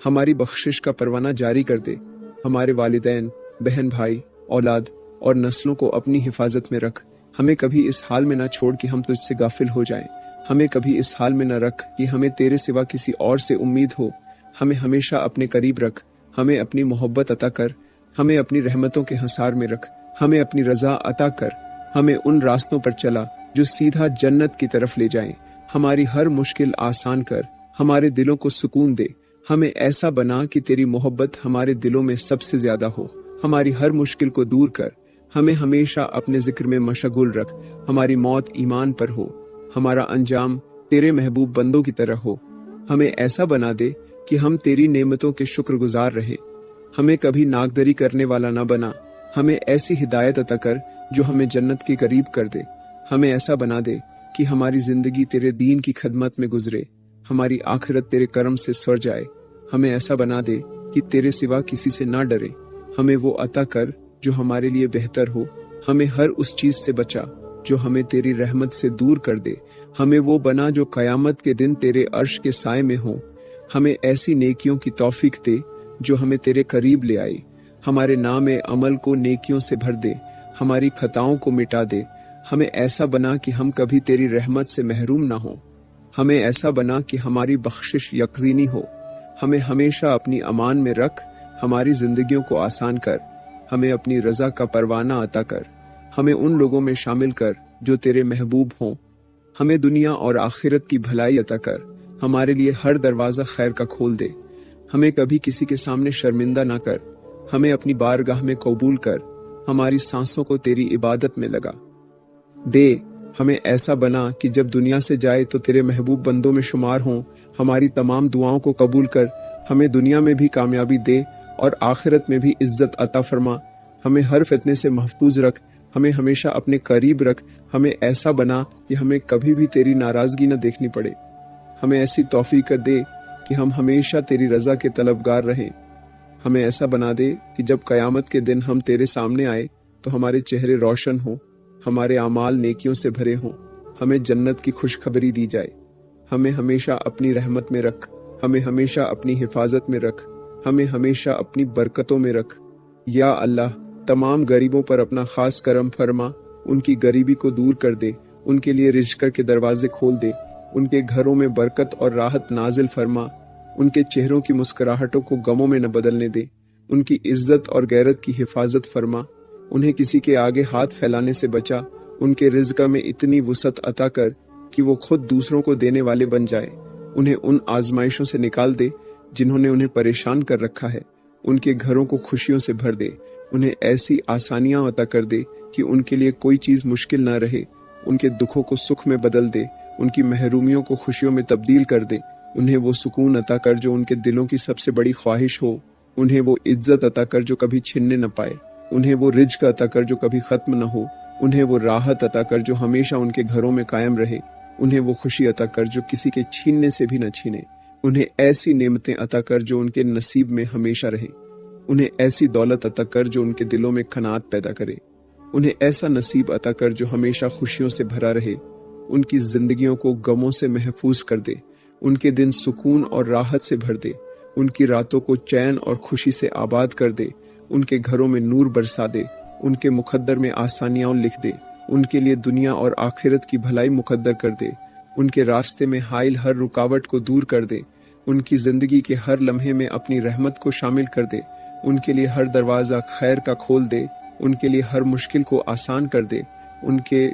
[SPEAKER 1] हमारी बख्शिश का परवाना जारी कर दे। हमारे वालिदैन, बहन भाई, औलाद और नस्लों को अपनी हिफाजत में रख। हमें कभी इस हाल में न छोड़ कि हम तुझसे गाफिल हो जाएं। हमें कभी इस हाल में न रख कि हमें तेरे सिवा किसी और से उम्मीद हो। हमें हमेशा अपने करीब रख। हमें अपनी मोहब्बत अता कर। हमें अपनी रहमतों के हंसार में रख। हमें अपनी रजा अता कर। हमें उन रास्तों पर चला जो सीधा जन्नत की तरफ ले जाएं। हमारी हर मुश्किल आसान कर। हमारे दिलों को सुकून दे। हमें ऐसा बना कि तेरी मोहब्बत हमारे दिलों में सबसे ज्यादा हो। हमारी हर मुश्किल को दूर कर। हमें हमेशा अपने जिक्र में मशगूल रख। हमारी मौत ईमान पर हो, हमारा अंजाम तेरे महबूब बंदों की तरह हो। हमें ऐसा बना दे कि हम तेरी नेमतों के शुक्रगुजार रहे। हमें कभी नागदरी करने वाला ना बना। हमें ऐसी हिदायत अता कर जो हमें जन्नत के करीब कर दे। हमें ऐसा बना दे कि हमारी जिंदगी तेरे दीन की खदमत में गुजरे, हमारी आखिरत तेरे करम से सर जाए। हमें ऐसा बना दे कि तेरे सिवा किसी से ना डरे। हमें वो अता कर जो हमारे लिए बेहतर हो। हमें हर उस चीज से बचा जो हमें तेरी रहमत से दूर कर दे। हमें वो बना जो कयामत के दिन तेरे अर्श के साए में हो। हमें ऐसी नेकियों की तौफीक दे जो हमें तेरे करीब ले आई। हमारे नाम अमल को नेकियों से भर दे, हमारी खताओं को मिटा दे। हमें ऐसा बना कि हम कभी तेरी रहमत से महरूम ना हो। हमें ऐसा बना कि हमारी बख्शिश यकीनी हो। हमें हमेशा अपनी अमान में रख। हमारी जिंदगियों को आसान कर। हमें अपनी रजा का परवाना अता कर। हमें उन लोगों में शामिल कर जो तेरे महबूब हों। हमें दुनिया और आखिरत की भलाई अता कर। हमारे लिए हर दरवाजा खैर का खोल दे। हमें कभी किसी के सामने शर्मिंदा ना कर। हमें अपनी बारगाह में कबूल कर। हमारी सांसों को तेरी इबादत में लगा दे। हमें ऐसा बना कि जब दुनिया से जाए तो तेरे महबूब बंदों में शुमार हों। हमारी तमाम दुआओं को कबूल कर। हमें दुनिया में भी कामयाबी दे और आखिरत में भी इज्जत अता फरमा। हमें हर फितने से महफूज रख। हमें हमेशा अपने करीब रख। हमें ऐसा बना कि हमें कभी भी तेरी नाराजगी न देखनी पड़े। हमें ऐसी तौफीक कर दे कि हम हमेशा तेरी रजा के तलबगार रहें। हमें ऐसा बना दे कि जब कयामत के दिन हम तेरे सामने आए तो हमारे चेहरे रोशन हों, हमारे आमाल नेकियों से भरे हों। हमें जन्नत की खुशखबरी दी जाए। हमें हमेशा अपनी रहमत में रख। हमें हमेशा अपनी हिफाजत में रख। हमें हमेशा अपनी बरकतों में रख। या अल्लाह, तमाम गरीबों पर अपना खास करम फरमा। उनकी गरीबी को दूर कर दे। उनके लिए रिज़्क़ के दरवाजे खोल दे। उनके घरों में बरकत और राहत नाजिल फरमा। उनके चेहरों की मुस्कुराहटों को गमों में न बदलने दे। उनकी इज्जत और गैरत की हिफाजत फरमा। उन्हें किसी के आगे हाथ फैलाने से बचा। उनके रिज़्क़ में इतनी वुसअत अता कर कि वो खुद दूसरों को देने वाले बन जाए। उन्हें उन आजमाइशों से निकाल दे जिन्होंने उन्हें परेशान कर रखा है। उनके घरों को खुशियों से भर दे। उन्हें ऐसी आसानियां अता कर दे कि उनके लिए कोई चीज मुश्किल ना रहे। उनके दुखों को सुख में बदल दे। उनकी महरूमियों को खुशियों में तब्दील कर दे। उन्हें वो सुकून अता कर जो उनके दिलों की सबसे बड़ी ख्वाहिश हो। उन्हें वो इज्जत अता कर जो कभी छिनने न पाए। उन्हें वो रिज़्क़ अता कर जो कभी खत्म न हो। उन्हें वो राहत अता कर जो हमेशा उनके घरों में कायम रहे। उन्हें वो खुशी अता कर जो किसी के छीनने से भी न छीने। उन्हें ऐसी नेमतें अता कर जो उनके नसीब में हमेशा रहे। उन्हें ऐसी दौलत अता कर जो उनके दिलों में खनात पैदा करे। उन्हें ऐसा नसीब अता कर जो हमेशा खुशियों से भरा रहे। उनकी जिंदगियों को गमों से महफूज कर दे। उनके दिन सुकून और राहत से भर दे। उनकी रातों को चैन और खुशी से आबाद कर दे। उनके घरों में नूर बरसा दे। उनके मुकद्दर में आसानियां लिख दे। उनके लिए दुनिया और आखिरत की भलाई मुकद्दर कर दे। उनके रास्ते में हाइल हर रुकावट को दूर कर दे। उनकी जिंदगी के हर लम्हे में अपनी रहमत को शामिल कर दे, उनके लिए हर दरवाजा खैर का खोल दे, उनके लिए हर मुश्किल को आसान कर दे, उनके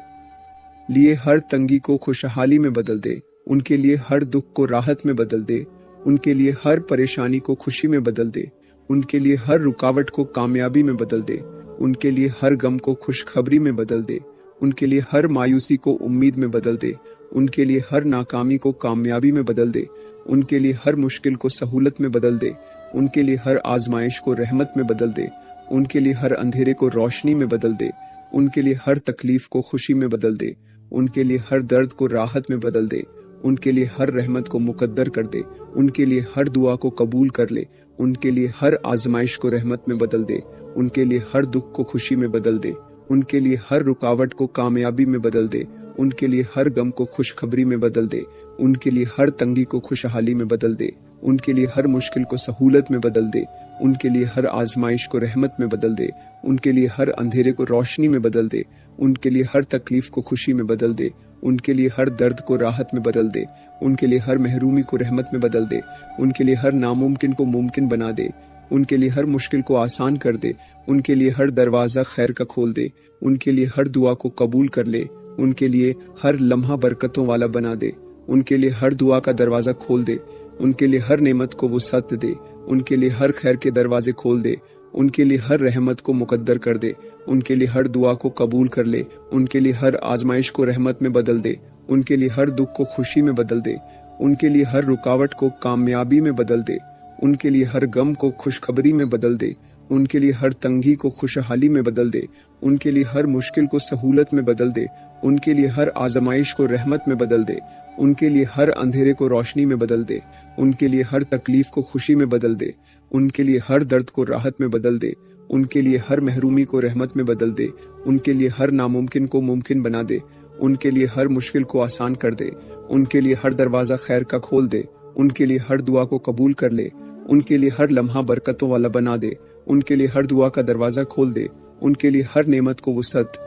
[SPEAKER 1] लिए हर तंगी को खुशहाली में बदल दे, उनके लिए हर दुख को राहत में बदल दे, उनके लिए हर परेशानी को खुशी में बदल दे, उनके लिए हर रुकावट को कामयाबी में बदल दे, उनके लिए हर गम को खुशखबरी में बदल दे, उनके लिए हर मायूसी को उम्मीद में बदल दे, उनके लिए हर नाकामी को कामयाबी में बदल दे, उनके लिए हर मुश्किल को सहूलत में बदल दे, उनके लिए हर आजमाइश को रहमत में बदल दे, उनके लिए हर अंधेरे को रोशनी में बदल दे, उनके लिए हर तकलीफ को खुशी में बदल दे, उनके लिए हर दर्द को राहत में बदल दे, उनके लिए हर रहमत को मुकद्दर कर दे, उनके लिए हर दुआ को कबूल कर ले, उनके लिए हर आजमाइश को रहमत में बदल दे, उनके लिए हर दुख को खुशी में बदल दे, उनके लिए हर रुकावट को कामयाबी में बदल दे, उनके लिए हर गम को खुशखबरी में बदल दे, उनके लिए हर तंगी को खुशहाली में बदल दे, उनके लिए हर मुश्किल को सहूलत में बदल दे, उनके लिए हर आजमाइश को रहमत में बदल दे, उनके लिए हर अंधेरे को रोशनी में बदल दे, उनके लिए हर तकलीफ को खुशी में बदल दे, उनके लिए हर दर्द को राहत में बदल दे, उनके लिए हर महरूमी को रहमत में बदल दे, उनके लिए हर नामुमकिन को मुमकिन बना दे, उनके लिए हर मुश्किल को आसान कर दे, उनके लिए हर दरवाजा खैर का खोल दे, उनके लिए हर दुआ को कबूल कर ले, उनके लिए हर लम्हा बरकतों वाला बना दे, उनके लिए हर दुआ का दरवाजा खोल दे, उनके लिए हर नेमत को वुसअत दे, उनके लिए हर खैर के दरवाजे खोल दे, उनके लिए हर रहमत को मुकद्दर कर दे, उनके लिए हर दुआ को कबूल कर ले, उनके लिए हर आजमाइश को रहमत में बदल दे, उनके लिए हर दुख को खुशी में बदल दे, उनके लिए हर रुकावट को कामयाबी में बदल दे, उनके लिए हर गम को खुशखबरी में बदल दे, उनके लिए हर तंगी को खुशहाली में बदल दे, उनके लिए हर मुश्किल को सहूलत में बदल दे, उनके लिए हर आजमाइश को रहमत में बदल दे, उनके लिए हर अंधेरे को रोशनी में बदल दे, उनके लिए हर तकलीफ को खुशी में बदल दे, उनके लिए हर दर्द को राहत में बदल दे, उनके लिए हर महरूमी को रहमत में बदल दे, उनके लिए हर नामुमकिन को मुमकिन बना दे, उनके लिए हर मुश्किल को आसान कर दे, उनके लिए हर दरवाजा खैर का खोल दे, उनके लिए हर दुआ को कबूल कर ले, उनके लिए हर लम्हा बरकतों वाला बना दे, उनके लिए हर दुआ का दरवाजा खोल दे, उनके लिए हर नेमत को वुसअत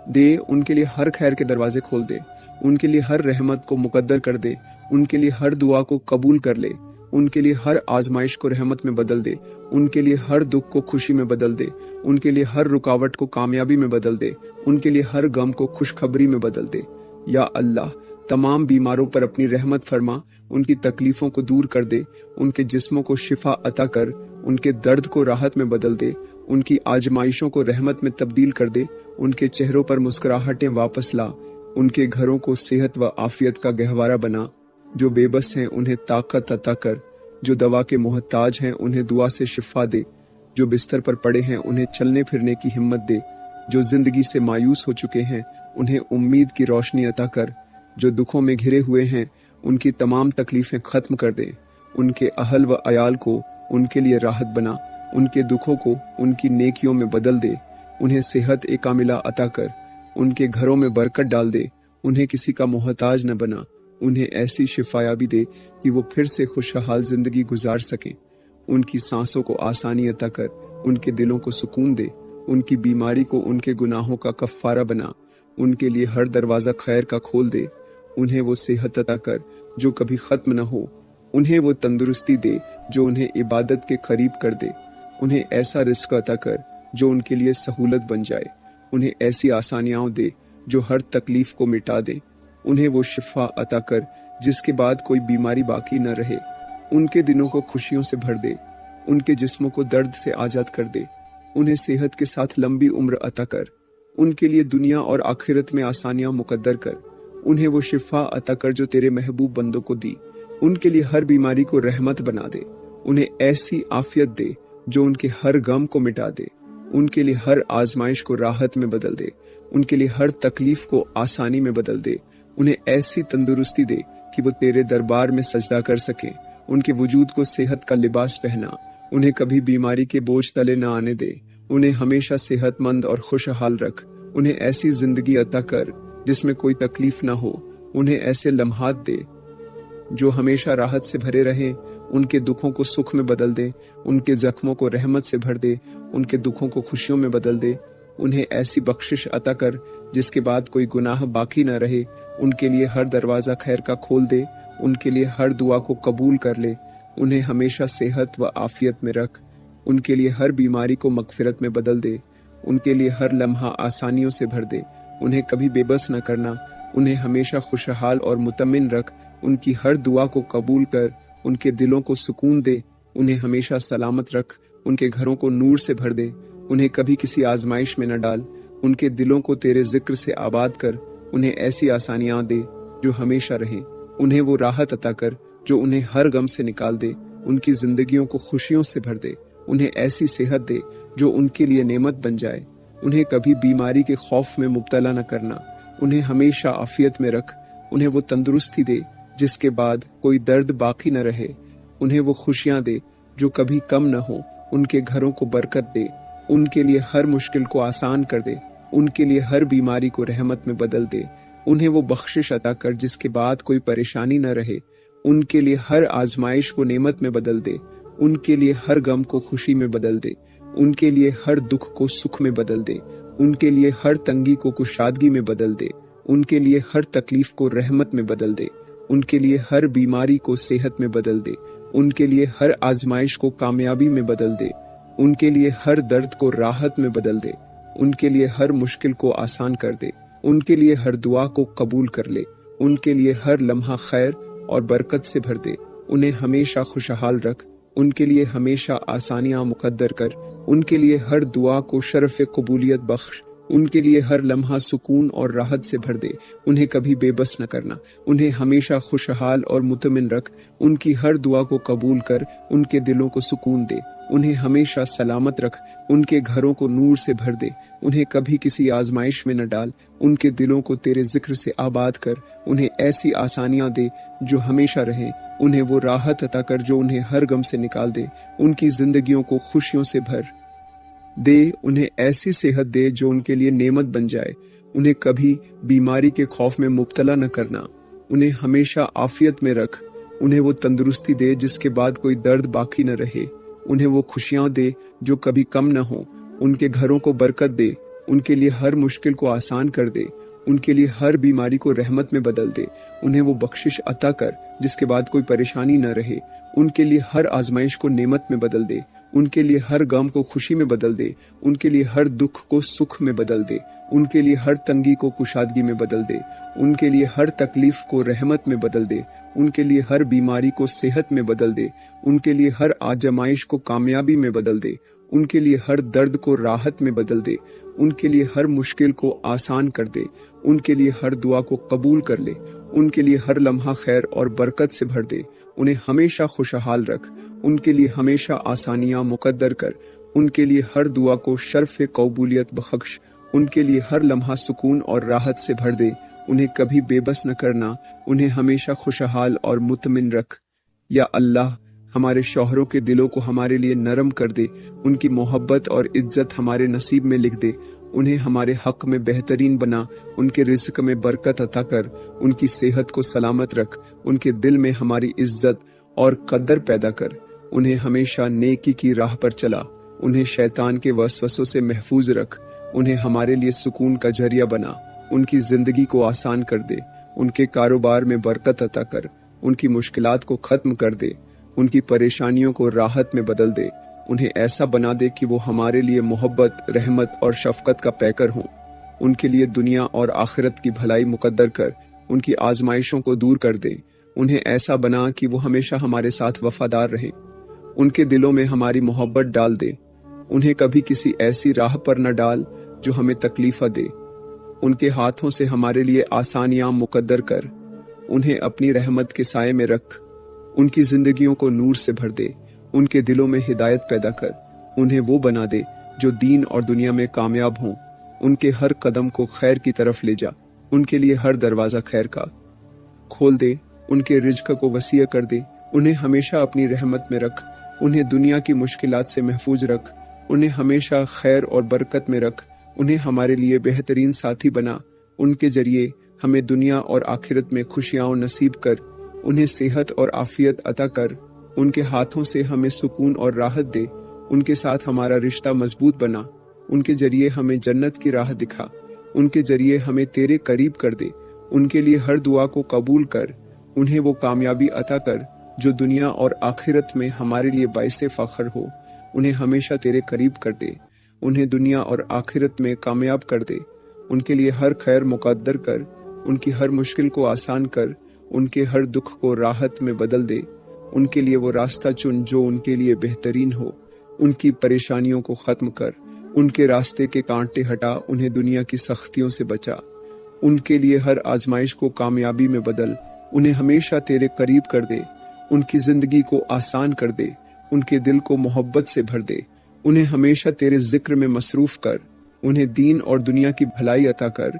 [SPEAKER 1] दे, उनके लिए हर खैर के दरवाजे खोल दे, उनके लिए हर रहमत को मुकद्दर कर दे, उनके लिए हर दुआ को कबूल कर ले, उनके लिए हर आजमाइश को रहमत में बदल दे, उनके लिए हर दुख को खुशी में बदल दे, उनके लिए हर रुकावट को कामयाबी में बदल दे, उनके लिए हर गम को खुशखबरी में बदल दे। या अल्लाह, तमाम बीमारों पर अपनी रहमत फरमा, उनकी तकलीफों को दूर कर दे, उनके जिस्मों को शिफा अता कर, उनके दर्द को राहत में बदल दे, उनकी आजमाइशों को रहमत में तब्दील कर दे, उनके चेहरों पर मुस्कुराहटें वापस ला, उनके घरों को सेहत व आफियत का गहवारा बना। जो बेबस हैं उन्हें ताकत अता कर, जो दवा के मोहताज हैं उन्हें दुआ से शिफा दे, जो बिस्तर पर पड़े हैं उन्हें चलने फिरने की हिम्मत दे, जो जिंदगी से मायूस हो चुके हैं उन्हें उम्मीद की रोशनी अता कर, जो दुखों में घिरे हुए हैं उनकी तमाम तकलीफें खत्म कर दे, उनके अहल व अयाल को उनके लिए राहत बना, उनके दुखों को उनकी नेकियों में बदल दे, उन्हें सेहत ए कामिला अता कर, उनके घरों में बरकत डाल दे, उन्हें किसी का मोहताज न बना, उन्हें ऐसी शिफायाबी दे कि वो फिर से खुशहाल जिंदगी गुजार सकें, उनकी सांसों को आसानी अता कर, उनके दिलों को सुकून दे, उनकी बीमारी को उनके गुनाहों का कफ्फारा बना, उनके लिए हर दरवाजा खैर का खोल दे, उन्हें वो सेहत अता कर जो कभी खत्म न हो, उन्हें वो तंदुरुस्ती दे जो उन्हें इबादत के करीब कर दे, उन्हें ऐसा रिस्क अता कर जो उनके लिए सहूलत बन जाए, उन्हें ऐसी आसानियां दे जो हर तकलीफ को मिटा दे, उन्हें वो शिफा अता कर जिसके बाद कोई बीमारी बाकी न रहे, उनके दिनों को खुशियों से भर दे, उनके जिस्मों को दर्द से आजाद कर दे, उन्हें सेहत के साथ लंबी उम्र अता कर, उनके लिए दुनिया और आखिरत में आसानियां मुकद्दर कर, उन्हें वो शिफा अता कर जो तेरे महबूब बंदों को दी, उनके लिए हर बीमारी को रहमत बना दे, उन्हें ऐसी आफियत दे जो उनके हर गम को मिटा दे, उनके लिए हर आजमाइश को राहत में बदल दे, उनके लिए हर तकलीफ को आसानी में बदल दे, उन्हें ऐसी तंदुरुस्ती दे कि वो तेरे दरबार में सजदा कर सके, उनके वजूद को सेहत का लिबास पहना, उन्हें कभी बीमारी के बोझ तले न आने दे, उन्हें हमेशा सेहतमंद और खुशहाल रख, उन्हें ऐसी जिंदगी अता कर जिसमें कोई तकलीफ ना हो, उन्हें ऐसे लम्हात दे जो हमेशा राहत से भरे रहें, उनके दुखों को सुख में बदल दे, उनके जख्मों को रहमत से भर दे, उनके दुखों को खुशियों में बदल दे, انہیں ایسی بخشش عطا کر جس کے بعد کوئی گناہ باقی نہ رہے، ان کے لیے ہر دروازہ خیر کا کھول دے، ان کے لیے ہر دعا کو قبول کر لے، انہیں ہمیشہ صحت و عافیت میں رکھ، ان کے لیے ہر بیماری کو مغفرت میں بدل دے، ان کے لیے ہر لمحہ آسانیوں سے بھر دے، انہیں کبھی بے بس نہ کرنا، انہیں ہمیشہ خوشحال اور مطمئن رکھ، ان کی ہر دعا کو قبول کر، ان کے دلوں کو سکون دے، انہیں ہمیشہ سلامت رکھ، ان کے گھروں کو نور سے بھر دے، انہیں کبھی کسی آزمائش میں نہ ڈال، ان کے دلوں کو تیرے ذکر سے آباد کر، انہیں ایسی آسانیاں دے جو ہمیشہ رہیں، انہیں وہ راحت عطا کر جو انہیں ہر غم سے نکال دے، ان کی زندگیوں کو خوشیوں سے بھر دے، انہیں ایسی صحت دے جو ان کے لیے نعمت بن جائے، انہیں کبھی بیماری کے خوف میں مبتلا نہ کرنا، انہیں ہمیشہ عافیت میں رکھ، انہیں وہ تندرستی دے جس کے بعد کوئی درد باقی نہ رہے، انہیں وہ خوشیاں دے جو کبھی کم نہ ہوں، ان کے گھروں کو برکت دے، ان کے لیے ہر مشکل کو آسان کر دے، ان کے لیے ہر بیماری کو رحمت میں بدل دے، انہیں وہ بخشش عطا کر جس کے بعد کوئی پریشانی نہ رہے، ان کے لیے ہر آزمائش کو نعمت میں بدل دے، ان کے لیے ہر غم کو خوشی میں بدل دے، ان کے لیے ہر دکھ کو سکھ میں بدل دے، ان کے لیے ہر تنگی کو کشادگی میں بدل دے، ان کے لیے ہر تکلیف کو رحمت میں بدل دے، ان کے لیے ہر بیماری کو صحت میں بدل دے، ان کے لیے ہر آزمائش کو کامیابی میں بدل دے، ان کے لیے ہر درد کو راحت میں بدل دے، ان کے لیے ہر مشکل کو آسان کر دے، ان کے لیے ہر دعا کو قبول کر لے، ان کے لیے ہر لمحہ خیر اور برکت سے بھر دے، انہیں ہمیشہ خوشحال رکھ، ان کے لیے ہمیشہ آسانیاں مقدر کر، ان کے لیے ہر دعا کو شرف قبولیت بخش، ان کے لیے ہر لمحہ سکون اور راحت سے بھر دے، انہیں کبھی بے بس نہ کرنا، انہیں ہمیشہ خوشحال اور مطمئن رکھ، ان کی ہر دعا کو قبول کر، ان کے دلوں کو سکون دے، انہیں ہمیشہ سلامت رکھ، ان کے گھروں کو نور سے بھر دے، انہیں کبھی کسی آزمائش میں نہ ڈال، ان کے دلوں کو تیرے ذکر سے آباد کر، انہیں ایسی آسانیاں دے جو ہمیشہ رہیں، انہیں وہ راحت عطا کر جو انہیں ہر غم سے نکال دے، ان کی زندگیوں کو خوشیوں سے بھر دے، انہیں ایسی صحت دے جو ان کے لیے نعمت بن جائے، انہیں کبھی بیماری کے خوف میں مبتلا نہ کرنا، انہیں ہمیشہ عافیت میں رکھ، انہیں وہ تندرستی دے جس کے بعد کوئی درد باقی نہ رہے، انہیں وہ خوشیاں دے جو کبھی کم نہ ہوں، ان کے گھروں کو برکت دے، ان کے لیے ہر مشکل کو آسان کر دے، ان کے لیے ہر بیماری کو رحمت میں بدل دے، انہیں وہ بخشش عطا کر جس کے بعد کوئی پریشانی نہ رہے، ان کے لیے ہر آزمائش کو نعمت میں بدل دے، ان کے لیے ہر غم کو خوشی میں بدل دے، ان کے لیے ہر دکھ کو سکھ میں بدل دے، ان کے لیے ہر تنگی کو کشادگی میں بدل دے، ان کے لیے ہر تکلیف کو رحمت میں بدل دے، ان کے لیے ہر بیماری کو صحت میں بدل دے، ان کے لیے ہر آزمائش کو کامیابی میں بدل دے، ان کے لیے ہر درد کو راحت میں بدل دے، ان کے لیے ہر مشکل کو آسان کر دے، ان کے لیے ہر دعا کو قبول کر لے، ان کے لیے ہر لمحہ خیر اور برکت سے بھر دے، انہیں ہمیشہ خوشحال رکھ، ان کے لیے ہمیشہ آسانیاں مقدر کر، ان کے لیے ہر دعا کو شرف قبولیت بخش، ان کے لیے ہر لمحہ سکون اور راحت سے بھر دے، انہیں کبھی بے بس نہ کرنا، انہیں ہمیشہ خوشحال اور مطمئن رکھ۔ یا اللہ، ہمارے شوہروں کے دلوں کو ہمارے لیے نرم کر دے، ان کی محبت اور عزت ہمارے نصیب میں لکھ دے، انہیں ہمارے حق میں بہترین بنا، ان کے رزق میں برکت عطا کر، ان کی صحت کو سلامت رکھ، ان کے دل میں ہماری عزت اور قدر پیدا کر، انہیں ہمیشہ نیکی کی راہ پر چلا، انہیں شیطان کے وسوسوں سے محفوظ رکھ، انہیں ہمارے لیے سکون کا ذریعہ بنا، ان کی زندگی کو آسان کر دے، ان کے کاروبار میں برکت عطا کر، ان کی مشکلات کو ختم کر دے، ان کی پریشانیوں کو راحت میں بدل دے، انہیں ایسا بنا دے کہ وہ ہمارے لیے محبت، رحمت اور شفقت کا پیکر ہوں، ان کے لیے دنیا اور آخرت کی بھلائی مقدر کر، ان کی آزمائشوں کو دور کر دے، انہیں ایسا بنا کہ وہ ہمیشہ ہمارے ساتھ وفادار رہیں، ان کے دلوں میں ہماری محبت ڈال دے، انہیں کبھی کسی ایسی راہ پر نہ ڈال جو ہمیں تکلیفہ دے، ان کے ہاتھوں سے ہمارے لیے آسانیاں مقدر کر، انہیں اپنی رحمت کے سائے میں رکھ، ان کی زندگیوں کو نور سے بھر دے، ان کے دلوں میں ہدایت پیدا کر، انہیں وہ بنا دے جو دین اور دنیا میں کامیاب ہوں، ان کے ہر قدم کو خیر کی طرف لے جا، ان کے لیے ہر دروازہ خیر کا کھول دے، ان کے رزق کو وسیع کر دے، انہیں ہمیشہ اپنی رحمت میں رکھ، انہیں دنیا کی مشکلات سے محفوظ رکھ، انہیں ہمیشہ خیر اور برکت میں رکھ، انہیں ہمارے لیے بہترین ساتھی بنا، ان کے ذریعے ہمیں دنیا اور آخرت میں خوشیاں نصیب کر، انہیں صحت اور عافیت عطا کر، ان کے ہاتھوں سے ہمیں سکون اور راحت دے، ان کے ساتھ ہمارا رشتہ مضبوط بنا، ان کے ذریعے ہمیں جنت کی راہ دکھا، ان کے ذریعے ہمیں تیرے قریب کر دے، ان کے لیے ہر دعا کو قبول کر، انہیں وہ کامیابی عطا کر جو دنیا اور آخرت میں ہمارے لیے باعث فخر ہو، انہیں ہمیشہ تیرے قریب کر دے، انہیں دنیا اور آخرت میں کامیاب کر دے، ان کے لیے ہر خیر مقدر کر، ان کی ہر مشکل کو آسان کر، ان کے ہر دکھ کو راحت میں بدل دے، ان کے لیے وہ راستہ چن جو ان کے لیے بہترین ہو، ان کی پریشانیوں کو ختم کر، ان کے راستے کے کانٹے ہٹا، انہیں دنیا کی سختیوں سے بچا، ان کے لیے ہر آزمائش کو کامیابی میں بدل، انہیں ہمیشہ تیرے قریب کر دے، ان کی زندگی کو آسان کر دے، ان کے دل کو محبت سے بھر دے، انہیں ہمیشہ تیرے ذکر میں مصروف کر، انہیں دین اور دنیا کی بھلائی عطا کر،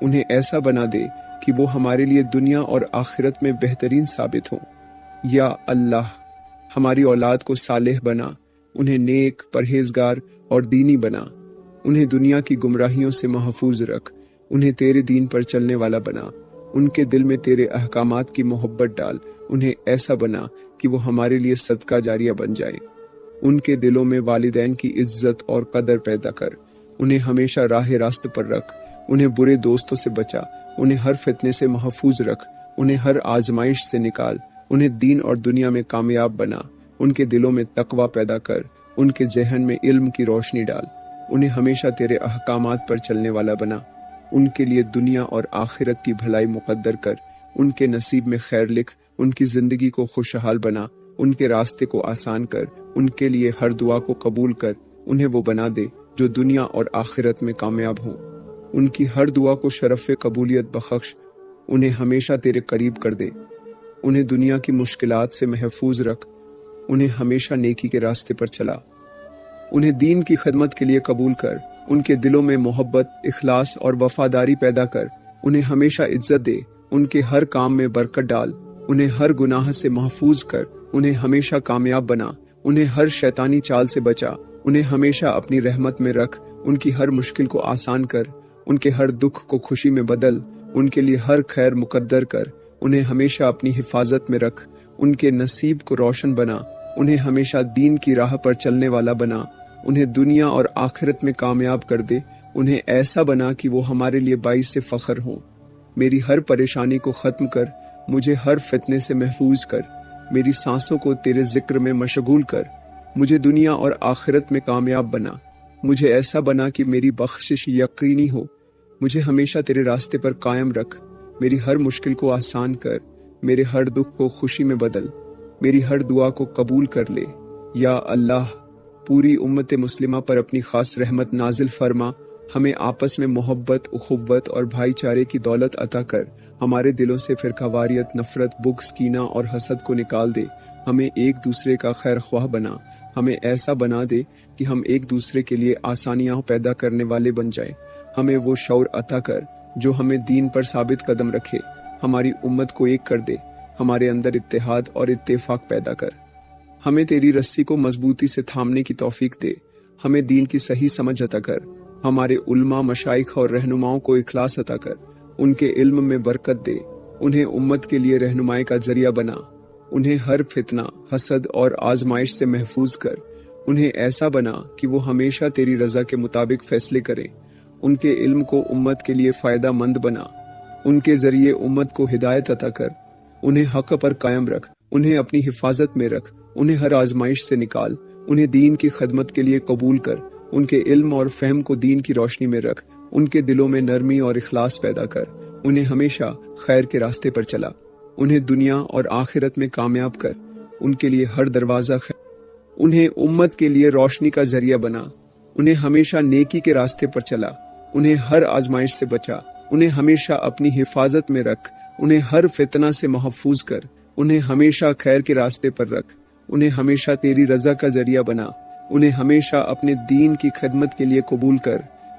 [SPEAKER 1] انہیں ایسا بنا دے کہ وہ ہمارے لیے دنیا اور آخرت میں بہترین ثابت ہوں۔ یا اللہ، ہماری اولاد کو صالح بنا، انہیں نیک، پرہیزگار اور دینی بنا، انہیں دنیا کی گمراہیوں سے محفوظ رکھ، انہیں تیرے دین پر چلنے والا بنا، ان کے دل میں تیرے احکامات کی محبت ڈال، انہیں ایسا بنا کہ وہ ہمارے لیے صدقہ جاریہ بن جائے، ان کے دلوں میں والدین کی عزت اور قدر پیدا کر، انہیں ہمیشہ راہ راست پر رکھ، انہیں برے دوستوں سے بچا، انہیں ہر فتنے سے محفوظ رکھ، انہیں ہر آزمائش سے نکال، انہیں دین اور دنیا میں کامیاب بنا، ان کے دلوں میں تقوی پیدا کر، ان کے ذہن میں علم کی روشنی ڈال، انہیں ہمیشہ تیرے احکامات پر چلنے والا بنا، ان کے لیے دنیا اور آخرت کی بھلائی مقدر کر، ان کے نصیب میں خیر لکھ، ان کی زندگی کو خوشحال بنا، ان کے راستے کو آسان کر، ان کے لیے ہر دعا کو قبول کر، انہیں وہ بنا دے جو دنیا اور آخرت میں کامیاب ہوں، ان کی ہر دعا کو شرف قبولیت بخش، انہیں ہمیشہ تیرے قریب کر دے، انہیں دنیا کی مشکلات سے محفوظ رکھ، انہیں ہمیشہ نیکی کے راستے پر چلا، انہیں دین کی خدمت کے لیے قبول کر، ان کے دلوں میں محبت، اخلاص اور وفاداری پیدا کر، انہیں ہمیشہ عزت دے، ان کے ہر کام میں برکت ڈال، انہیں ہر گناہ سے محفوظ کر، انہیں ہمیشہ کامیاب بنا، انہیں ہر شیطانی چال سے بچا، انہیں ہمیشہ اپنی رحمت میں رکھ، ان کی ہر مشکل کو آسان کر، ان کے ہر دکھ کو خوشی میں بدل، ان کے لیے ہر خیر مقدر کر، انہیں ہمیشہ اپنی حفاظت میں رکھ، ان کے نصیب کو روشن بنا، انہیں ہمیشہ دین کی راہ پر چلنے والا بنا، انہیں دنیا اور آخرت میں کامیاب کر دے، انہیں ایسا بنا کہ وہ ہمارے لیے باعث فخر ہوں۔ میری ہر پریشانی کو ختم کر، مجھے ہر فتنے سے محفوظ کر، میری سانسوں کو تیرے ذکر میں مشغول کر، مجھے دنیا اور آخرت میں کامیاب بنا، مجھے ایسا بنا کہ میری بخشش یقینی ہو، مجھے ہمیشہ تیرے راستے پر قائم رکھ، میری ہر مشکل کو آسان کر، میرے ہر دکھ کو خوشی میں بدل، میری ہر دعا کو قبول کر لے۔ یا اللہ، پوری امت مسلمہ پر اپنی خاص رحمت نازل فرما، ہمیں آپس میں محبت، اخوت اور بھائی چارے کی دولت عطا کر، ہمارے دلوں سے فرقہ واریت، نفرت، بغض، کینہ اور حسد کو نکال دے، ہمیں ایک دوسرے کا خیر خواہ بنا، ہمیں ایسا بنا دے کہ ہم ایک دوسرے کے لیے آسانیاں پیدا کرنے والے بن جائیں، ہمیں وہ شعور عطا کر جو ہمیں دین پر ثابت قدم رکھے، ہماری امت کو ایک کر دے، ہمارے اندر اتحاد اور اتفاق پیدا کر، ہمیں تیری رسی کو مضبوطی سے تھامنے کی توفیق دے، ہمیں دین کی صحیح سمجھ عطا کر، ہمارے علماء، مشائخ اور رہنماؤں کو اخلاص عطا کر، ان کے علم میں برکت دے، انہیں امت کے لیے رہنمائی کا ذریعہ بنا، انہیں ہر فتنہ، حسد اور آزمائش سے محفوظ کر، انہیں ایسا بنا کہ وہ ہمیشہ تیری رضا کے مطابق فیصلے کریں، ان کے علم کو امت کے لیے فائدہ مند بنا، ان کے ذریعے امت کو ہدایت عطا کر، انہیں حق پر قائم رکھ، انہیں اپنی حفاظت میں رکھ، انہیں ہر آزمائش سے نکال، انہیں دین کی خدمت کے لیے قبول کر، ان کے علم اور فہم کو دین کی روشنی میں رکھ، ان کے دلوں میں نرمی اور اخلاص پیدا کر، انہیں ہمیشہ خیر کے راستے پر چلا، انہیں دنیا اور آخرت میں کامیاب کر، ان کے لیے ہر دروازہ خیر، انہیں امت کے لیے روشنی کا ذریعہ بنا، انہیں ہمیشہ نیکی کے راستے پر چلا، انہیں ہر آزمائش سے بچا، انہیں ہمیشہ اپنی حفاظت میں رکھ، انہیں ہر فتنہ سے محفوظ کر، انہیں ہمیشہ خیر کے راستے پر رکھ، انہیں ہمیشہ تیری رضا کا ذریعہ بنا، انہیں ہمیشہ اپنے دین کی خدمت کے لیے قبول کر،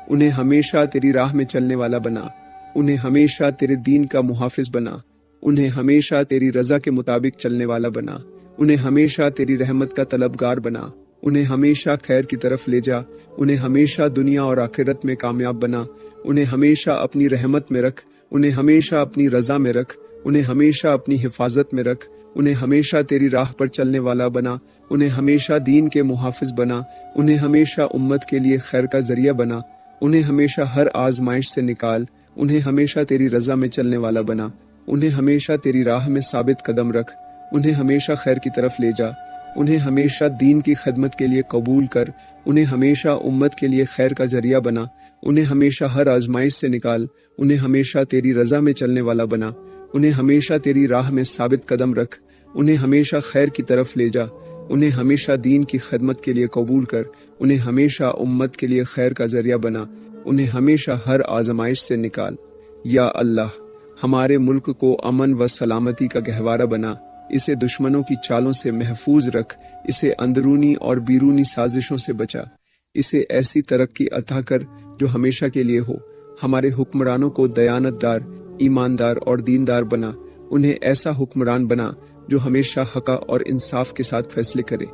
[SPEAKER 1] انہیں ہمیشہ تیری راہ میں چلنے والا بنا، انہیں ہمیشہ تیرے دین کا محافظ بنا، انہیں ہمیشہ تیری رضا کے مطابق چلنے والا بنا، انہیں ہمیشہ تیری رحمت کا طلبگار بنا، انہیں ہمیشہ خیر کی طرف لے جا، انہیں ہمیشہ دنیا اور آخرت میں کامیاب بنا، انہیں ہمیشہ اپنی رحمت میں رکھ، انہیں ہمیشہ اپنی رضا میں رکھ، انہیں ہمیشہ اپنی حفاظت میں رکھ، उन्हें हमेशा तेरी राह पर चलने वाला बना, उन्हें हमेशा दीन के मुहाफिज बना, उन्हें हमेशा उम्मत के लिए खैर का जरिया बना, उन्हें हमेशा हर आजमाइश से निकाल, उन्हें हमेशा तेरी रजा में चलने वाला बना, उन्हें हमेशा तेरी राह में साबित कदम रख, उन्हें हमेशा खैर की तरफ ले जा, उन्हें हमेशा दीन की खदमत के लिए कबूल कर, उन्हें हमेशा उम्मत के लिए खैर का जरिया बना, उन्हें हमेशा हर आजमाइश से निकाल, उन्हें हमेशा तेरी रजा में चलने वाला बना, उन्हें हमेशा तेरी राह में साबित कदम रख, उन्हें हमेशा खैर की तरफ ले जा, उन्हें हमेशा दीन की खदमत के लिए कबूल कर, उन्हें हमेशा उम्मत के लिए खैर का जरिया बना, उन्हें हमेशा हर आजमाइश से निकाल। या अल्लाह, हमारे मुल्क को अमन व सलामती का गहवारा बना, इसे दुश्मनों की चालों से महफूज रख, इसे अंदरूनी और बैरूनी साजिशों से बचा, इसे ऐसी तरक्की अता कर जो हमेशा के लिए हो। हमारे हुक्मरानों को दयानतदार, ईमानदार और दीनदार बना, उन्हें ऐसा हुक्मरान बना जो हमेशा हक़ और इंसाफ के साथ फैसले करे।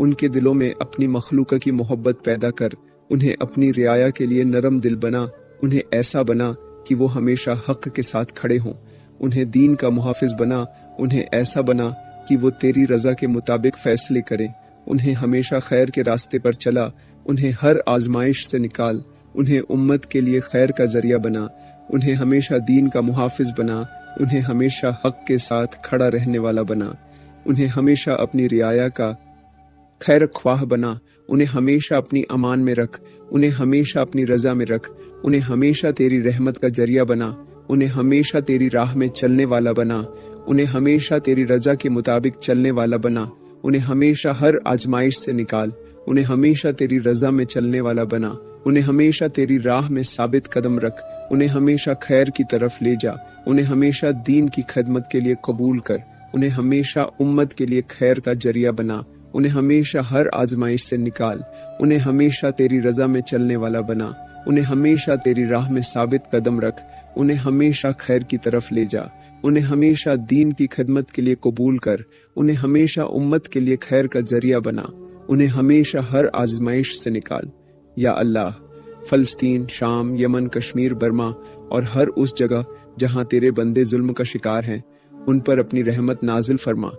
[SPEAKER 1] उनके दिलों में अपनी मखलूक़ की मोहब्बत पैदा कर, उन्हें अपनी रियाया के लिए नरम दिल बना, उन्हें ऐसा बना कि वो हमेशा हक़ के साथ खड़े हों। उन्हें दीन का मुहाफिज बना, उन्हें ऐसा बना कि वो तेरी रज़ा के मुताबिक फैसले करें। उन्हें हमेशा खैर के रास्ते पर चला, उन्हें हर आजमाइश से निकाल, उन्हें उम्मत के लिए खैर का जरिया बना, उन्हें हमेशा दीन का मुहाफिज बना, उन्हें हमेशा हक़ के साथ खड़ा रहने वाला बना, उन्हें हमेशा अपनी रियाया का खैर ख्वाह बना, उन्हें हमेशा अपनी अमान में रख, उन्हें हमेशा अपनी रजा में रख, उन्हें हमेशा तेरी रहमत का जरिया बना, उन्हें हमेशा तेरी राह में चलने वाला बना, उन्हें हमेशा तेरी रजा के मुताबिक चलने वाला बना, उन्हें हमेशा हर आजमाइश से निकाल, उन्हें हमेशा तेरी रजा में चलने वाला बना, उन्हें हमेशा तेरी राह में साबित कदम रख, उन्हें हमेशा खैर की तरफ ले जा, उन्हें हमेशा दीन की खदमत के लिए कबूल कर, उन्हें हमेशा उम्मत के लिए खैर का जरिया बना, उन्हें हमेशा हर आजमाइश से निकाल, उन्हें हमेशा तेरी रजा में चलने वाला बना, उन्हें हमेशा तेरी राह में साबित कदम रख, उन्हें हमेशा खैर की तरफ ले जा, उन्हें हमेशा दीन की खदमत के लिए कबूल कर, उन्हें हमेशा उम्मत के लिए खैर का जरिया बना, उन्हें हमेशा हर आजमाइश से निकाल। या अल्लाह, फलस्तीन, शाम, यमन, कश्मीर, बर्मा और हर उस जगह जहां तेरे बंदे जुल्म का शिकार हैं, उन पर अपनी रहमत नाजिल फरमा,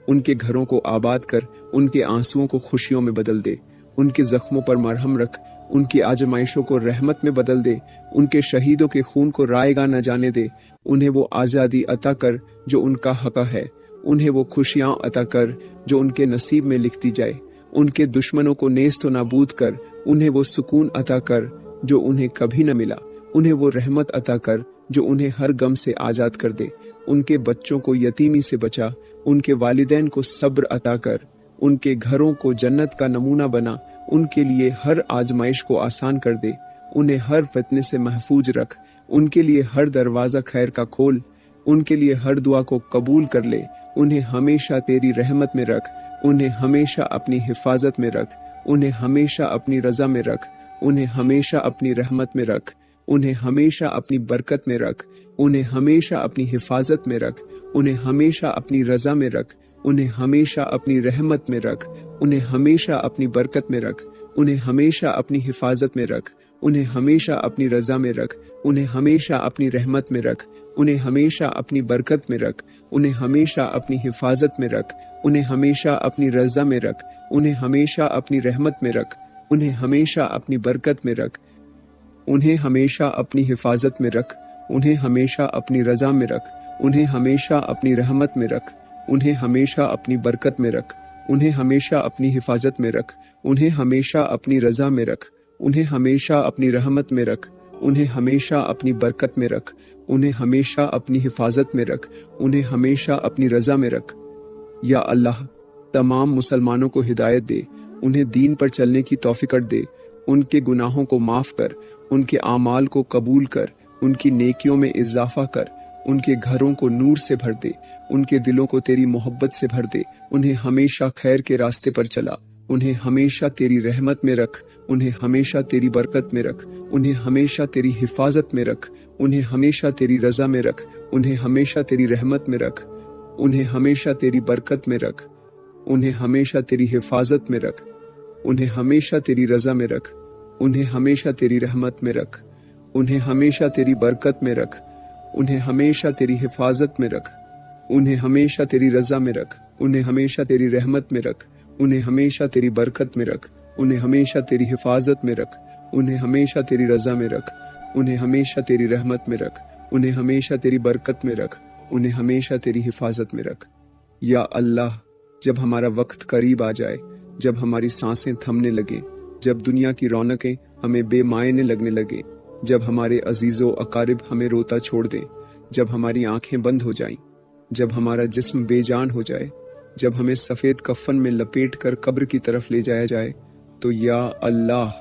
[SPEAKER 1] उनके घरों को आबाद कर, उनके आंसुओं को खुशियों में बदल दे, उनके जख्मों पर मरहम रख, उनकी आजमाइशों को रहमत में बदल दे, उनके शहीदों के खून को रायगा न जाने दे, उन्हें वो आज़ादी अता कर जो उनका हक़ है, उन्हें वो खुशियां अता कर जो उनके नसीब में लिखती जाए, उनके दुश्मनों को नेस्त व नाबूद कर, उन्हें वो सुकून अता कर जो उन्हें कभी न मिला, उन्हें वो रहमत अता कर जो उन्हें हर गम से आज़ाद कर दे, उनके बच्चों को यतीमी से बचा, उनके वालिदैन को सब्र अता कर, उनके घरों को जन्नत का नमूना बना, उनके लिए हर आजमाइश को आसान कर दे, उन्हें हर फितने से महफूज रख, उनके लिए हर दरवाज़ा खैर का खोल, उनके लिए हर दुआ को कबूल कर ले, उन्हें हमेशा तेरी रहमत में रख, उन्हें हमेशा अपनी हिफाजत में रख, उन्हें हमेशा अपनी रजा में रख, उन्हें हमेशा अपनी रहमत में रख, उन्हें हमेशा अपनी बरकत में रख, उन्हें हमेशा अपनी हिफाजत में रख, उन्हें हमेशा अपनी रजा में रख, उन्हें हमेशा अपनी रहमत में रख, उन्हें हमेशा अपनी बरकत में रख, उन्हें हमेशा अपनी हिफाजत में रख, उन्हें हमेशा अपनी रजा में रख, उन्हें हमेशा अपनी रहमत में रख, उन्हें हमेशा अपनी बरकत में रख, उन्हें हमेशा अपनी हिफाजत में रख, उन्हें हमेशा अपनी रजा में रख, उन्हें हमेशा अपनी रहमत में रख, उन्हें हमेशा अपनी बरकत में रख, उन्हें हमेशा अपनी हिफाजत में रख, उन्हें हमेशा अपनी रजा में रख, उन्हें हमेशा अपनी रहमत में रख, उन्हें हमेशा अपनी बरकत में रख, उन्हें हमेशा अपनी हिफाजत में रख, उन्हें हमेशा अपनी रजा में रख, उन्हें हमेशा अपनी रहमत में रख, उन्हें हमेशा अपनी बरकत में रख, उन्हें हमेशा अपनी हिफाजत में रख, उन्हें हमेशा अपनी रजा में रख। या अल्लाह, तमाम मुसलमानों को हिदायत दे, उन्हें दीन पर चलने की तौफीक दे, उनके गुनाहों को माफ़ कर, उनके आमाल को कबूल कर, उनकी नेकियों में इजाफा कर, उनके घरों को नूर से भर दे, उनके दिलों को तेरी मोहब्बत से भर दे, उन्हें हमेशा खैर के रास्ते पर चला, उन्हें हमेशा तेरी रहमत में रख, उन्हें हमेशा तेरी बरकत में रख, उन्हें हमेशा तेरी हिफाजत में रख, उन्हें हमेशा तेरी रजा में रख, उन्हें हमेशा तेरी रहमत में रख, उन्हें हमेशा तेरी बरकत में रख, उन्हें हमेशा तेरी हिफाजत में रख, उन्हें हमेशा तेरी रजा में रख, उन्हें हमेशा तेरी रहमत में रख, उन्हें हमेशा तेरी बरकत में रख, उन्हें हमेशा तेरी हिफाजत में रख, उन्हें हमेशा तेरी रजा में रख, उन्हें हमेशा तेरी रहमत में रख, उन्हें हमेशा तेरी बरकत में रख, उन्हें हमेशा तेरी हिफाजत में रख, उन्हें हमेशा तेरी रजा में रख, उन्हें हमेशा तेरी रहमत में रख, उन्हें हमेशा तेरी बरकत में रख, उन्हें हमेशा तेरी हिफाजत में रख। या अल्लाह, जब हमारा वक्त करीब आ जाए, जब हमारी सांसें थमने लगे, जब दुनिया की रौनकें हमें बेमायने लगने लगे, जब हमारे अजीजों अकारिब हमें रोता छोड़ दें, जब हमारी आंखें बंद हो जाएं, जब हमारा जिस्म बेजान हो जाए, जब हमें सफेद कफन में लपेट कर कब्र की तरफ ले जाया जाए, तो या अल्लाह,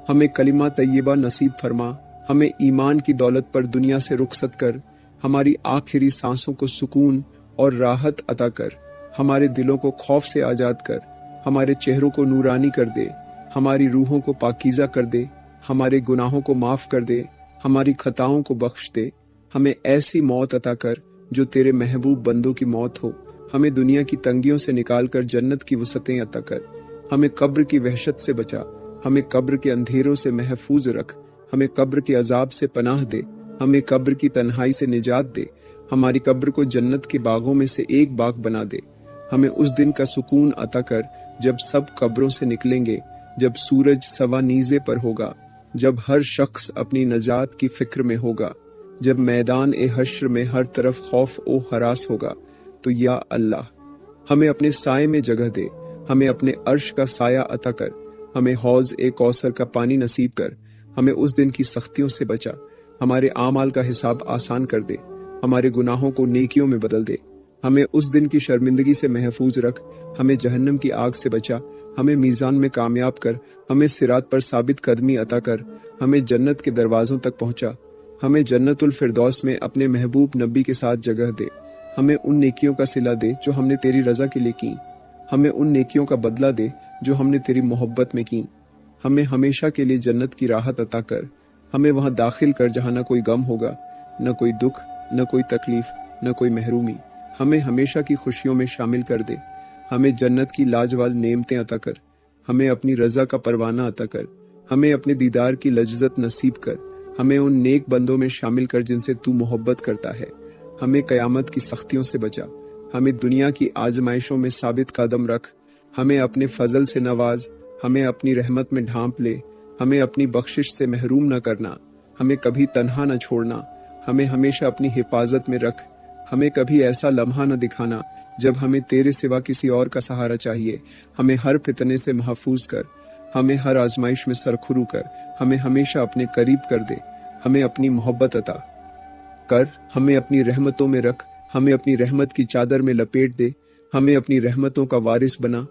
[SPEAKER 1] हमें कलिमा तैयबा नसीब फरमा, हमें ईमान की दौलत पर दुनिया से रुखसत कर, हमारी आखिरी सांसों को सुकून और राहत अता कर, हमारे दिलों को खौफ से आजाद कर, हमारे चेहरों को नूरानी कर दे, हमारी रूहों को पाकीज़ा कर दे, हमारे गुनाहों को माफ कर दे, हमारी खताओं को बख्श दे, हमें ऐसी मौत अता कर जो तेरे महबूब बंदों की मौत हो, हमें दुनिया की तंगियों से निकाल कर जन्नत की वसअतें अता कर, हमें कब्र की वहशत से बचा, हमें कब्र के अंधेरों से महफूज रख, हमें कब्र के अजाब से पनाह दे, हमें कब्र की तन्हाई से निजात दे, हमारी कब्र को जन्नत के बागों में से एक बाग बना दे, हमें उस दिन का सुकून अता कर जब सब कब्रों से निकलेंगे, जब सूरज सवा नीज़े पर होगा, जब हर शख्स अपनी नजात की फिक्र में होगा, जब मैदान ए हश्र में हर तरफ खौफ ओ हरास होगा। तो या अल्लाह, हमें अपने साए में जगह दे, हमें अपने अर्श का साया अता कर, हमें हौज ए कौसर का पानी नसीब कर, हमें उस दिन की सख्तियों से बचा, हमारे आमाल का हिसाब आसान कर दे, हमारे गुनाहों को नेकियों में बदल दे, हमें उस दिन की शर्मिंदगी से महफूज रख, हमें जहन्नम की आग से बचा, हमें मीज़ान में कामयाब कर, हमें सिरात पर साबित कदमी अता कर, हमें जन्नत के दरवाज़ों तक पहुँचा, हमें जन्नतुल फिरदौस में अपने महबूब नबी के साथ जगह दे, हमें उन नेकियों का सिला दे जो हमने तेरी रज़ा के लिए की, हमें उन नेकियों का बदला दे जो हमने तेरी मोहब्बत में की, हमें हमेशा के लिए जन्नत की राहत अता कर, हमें वहाँ दाखिल कर जहाँ न कोई गम होगा, न कोई दुख, न कोई तकलीफ, न कोई महरूमी, हमें हमेशा की खुशियों में शामिल कर दे, हमें जन्नत की लाजवाब नेमतें अता कर, हमें अपनी रज़ा का परवाना अता कर, हमें अपने दीदार की लज्जत नसीब कर, हमें उन नेक बंदों में शामिल कर जिनसे तू मोहब्बत करता है, हमें क़यामत की सख्तियों से बचा, हमें दुनिया की आजमाइशों में साबित कदम रख, हमें अपने फजल से नवाज, हमें अपनी रहमत में ढांप ले, हमें अपनी बख्शिश से महरूम न करना, हमें कभी तन्हा न छोड़ना, हमें हमेशा अपनी हिफाजत में रख, हमें कभी ऐसा लम्हा न दिखाना जब हमें तेरे सिवा किसी और का सहारा चाहिए, हमें हर फितने से महफूज कर, हमें हर आजमाइश में सरखुरू कर, हमें हमेशा अपने करीब कर दे, हमें अपनी मोहब्बत अता कर, हमें अपनी रहमतों में रख, हमें अपनी रहमत की चादर में लपेट दे, हमें अपनी रहमतों का वारिस बना,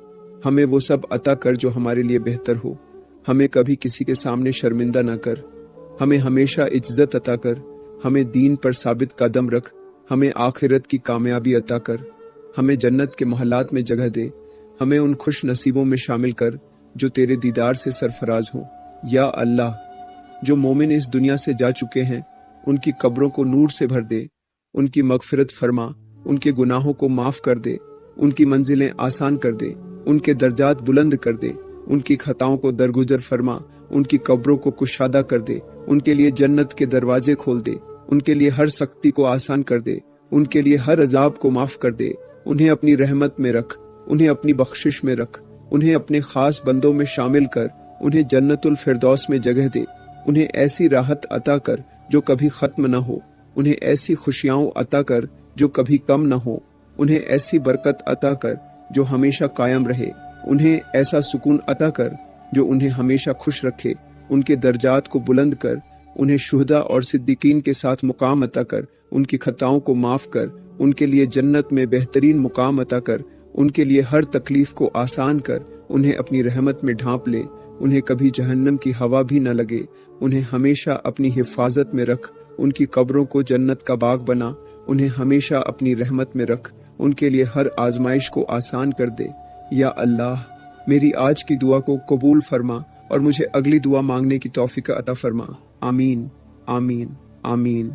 [SPEAKER 1] हमें वो सब अता कर जो हमारे लिए बेहतर हो, हमें कभी किसी के सामने शर्मिंदा न कर, हमें हमेशा इज्जत अता कर, हमें दीन पर साबित कदम रख, हमें आखिरत की कामयाबी अता कर, हमें जन्नत के महलात में जगह दे, हमें उन खुश नसीबों में शामिल कर जो तेरे दीदार से सरफराज हों। या अल्लाह, जो मोमिन इस दुनिया से जा चुके हैं उनकी कब्रों को नूर से भर दे, उनकी मगफिरत फरमा, उनके गुनाहों को माफ कर दे, उनकी मंजिलें आसान कर दे, उनके दर्जात बुलंद कर दे, उनकी खताओं को दरगुजर फरमा, उनकी कब्रों को कुशादा कर दे, उनके लिए जन्नत के दरवाजे खोल दे, उनके लिए हर सख्ती को आसान कर दे, उनके लिए हर अजाब को माफ कर दे, उन्हें अपनी रहमत में रख, उन्हें अपनी बख्शिश में रख, उन्हें अपने खास बंदों में शामिल कर, उन्हें जन्नतुल फिरदौस में जगह दे, उन्हें ऐसी राहत अता कर जो कभी खत्म न हो, उन्हें ऐसी खुशियाँ अता कर जो कभी कम न हो, उन्हें ऐसी बरकत अता कर जो हमेशा कायम रहे, उन्हें ऐसा सुकून अता कर जो उन्हें हमेशा खुश रखे, उनके दर्जात को बुलंद कर, उन्हें शुहदा और सिद्दीकीन के साथ मुकाम अता कर, उनकी खताओं को माफ कर, उनके लिए जन्नत में बेहतरीन मुकाम अता कर, उनके लिए हर तकलीफ को आसान कर, उन्हें अपनी रहमत में ढांप ले, उन्हें कभी जहन्नम की हवा भी न लगे, उन्हें हमेशा अपनी हिफाजत में रख, उनकी कब्रों को जन्नत का बाग बना, उन्हें हमेशा अपनी रहमत में रख, उनके लिए हर आजमाइश को आसान कर दे। या अल्लाह, मेरी आज की दुआ को कबूल फरमा और मुझे अगली दुआ मांगने की तौफीक अता फरमा। आमीन, आमीन, आमीन।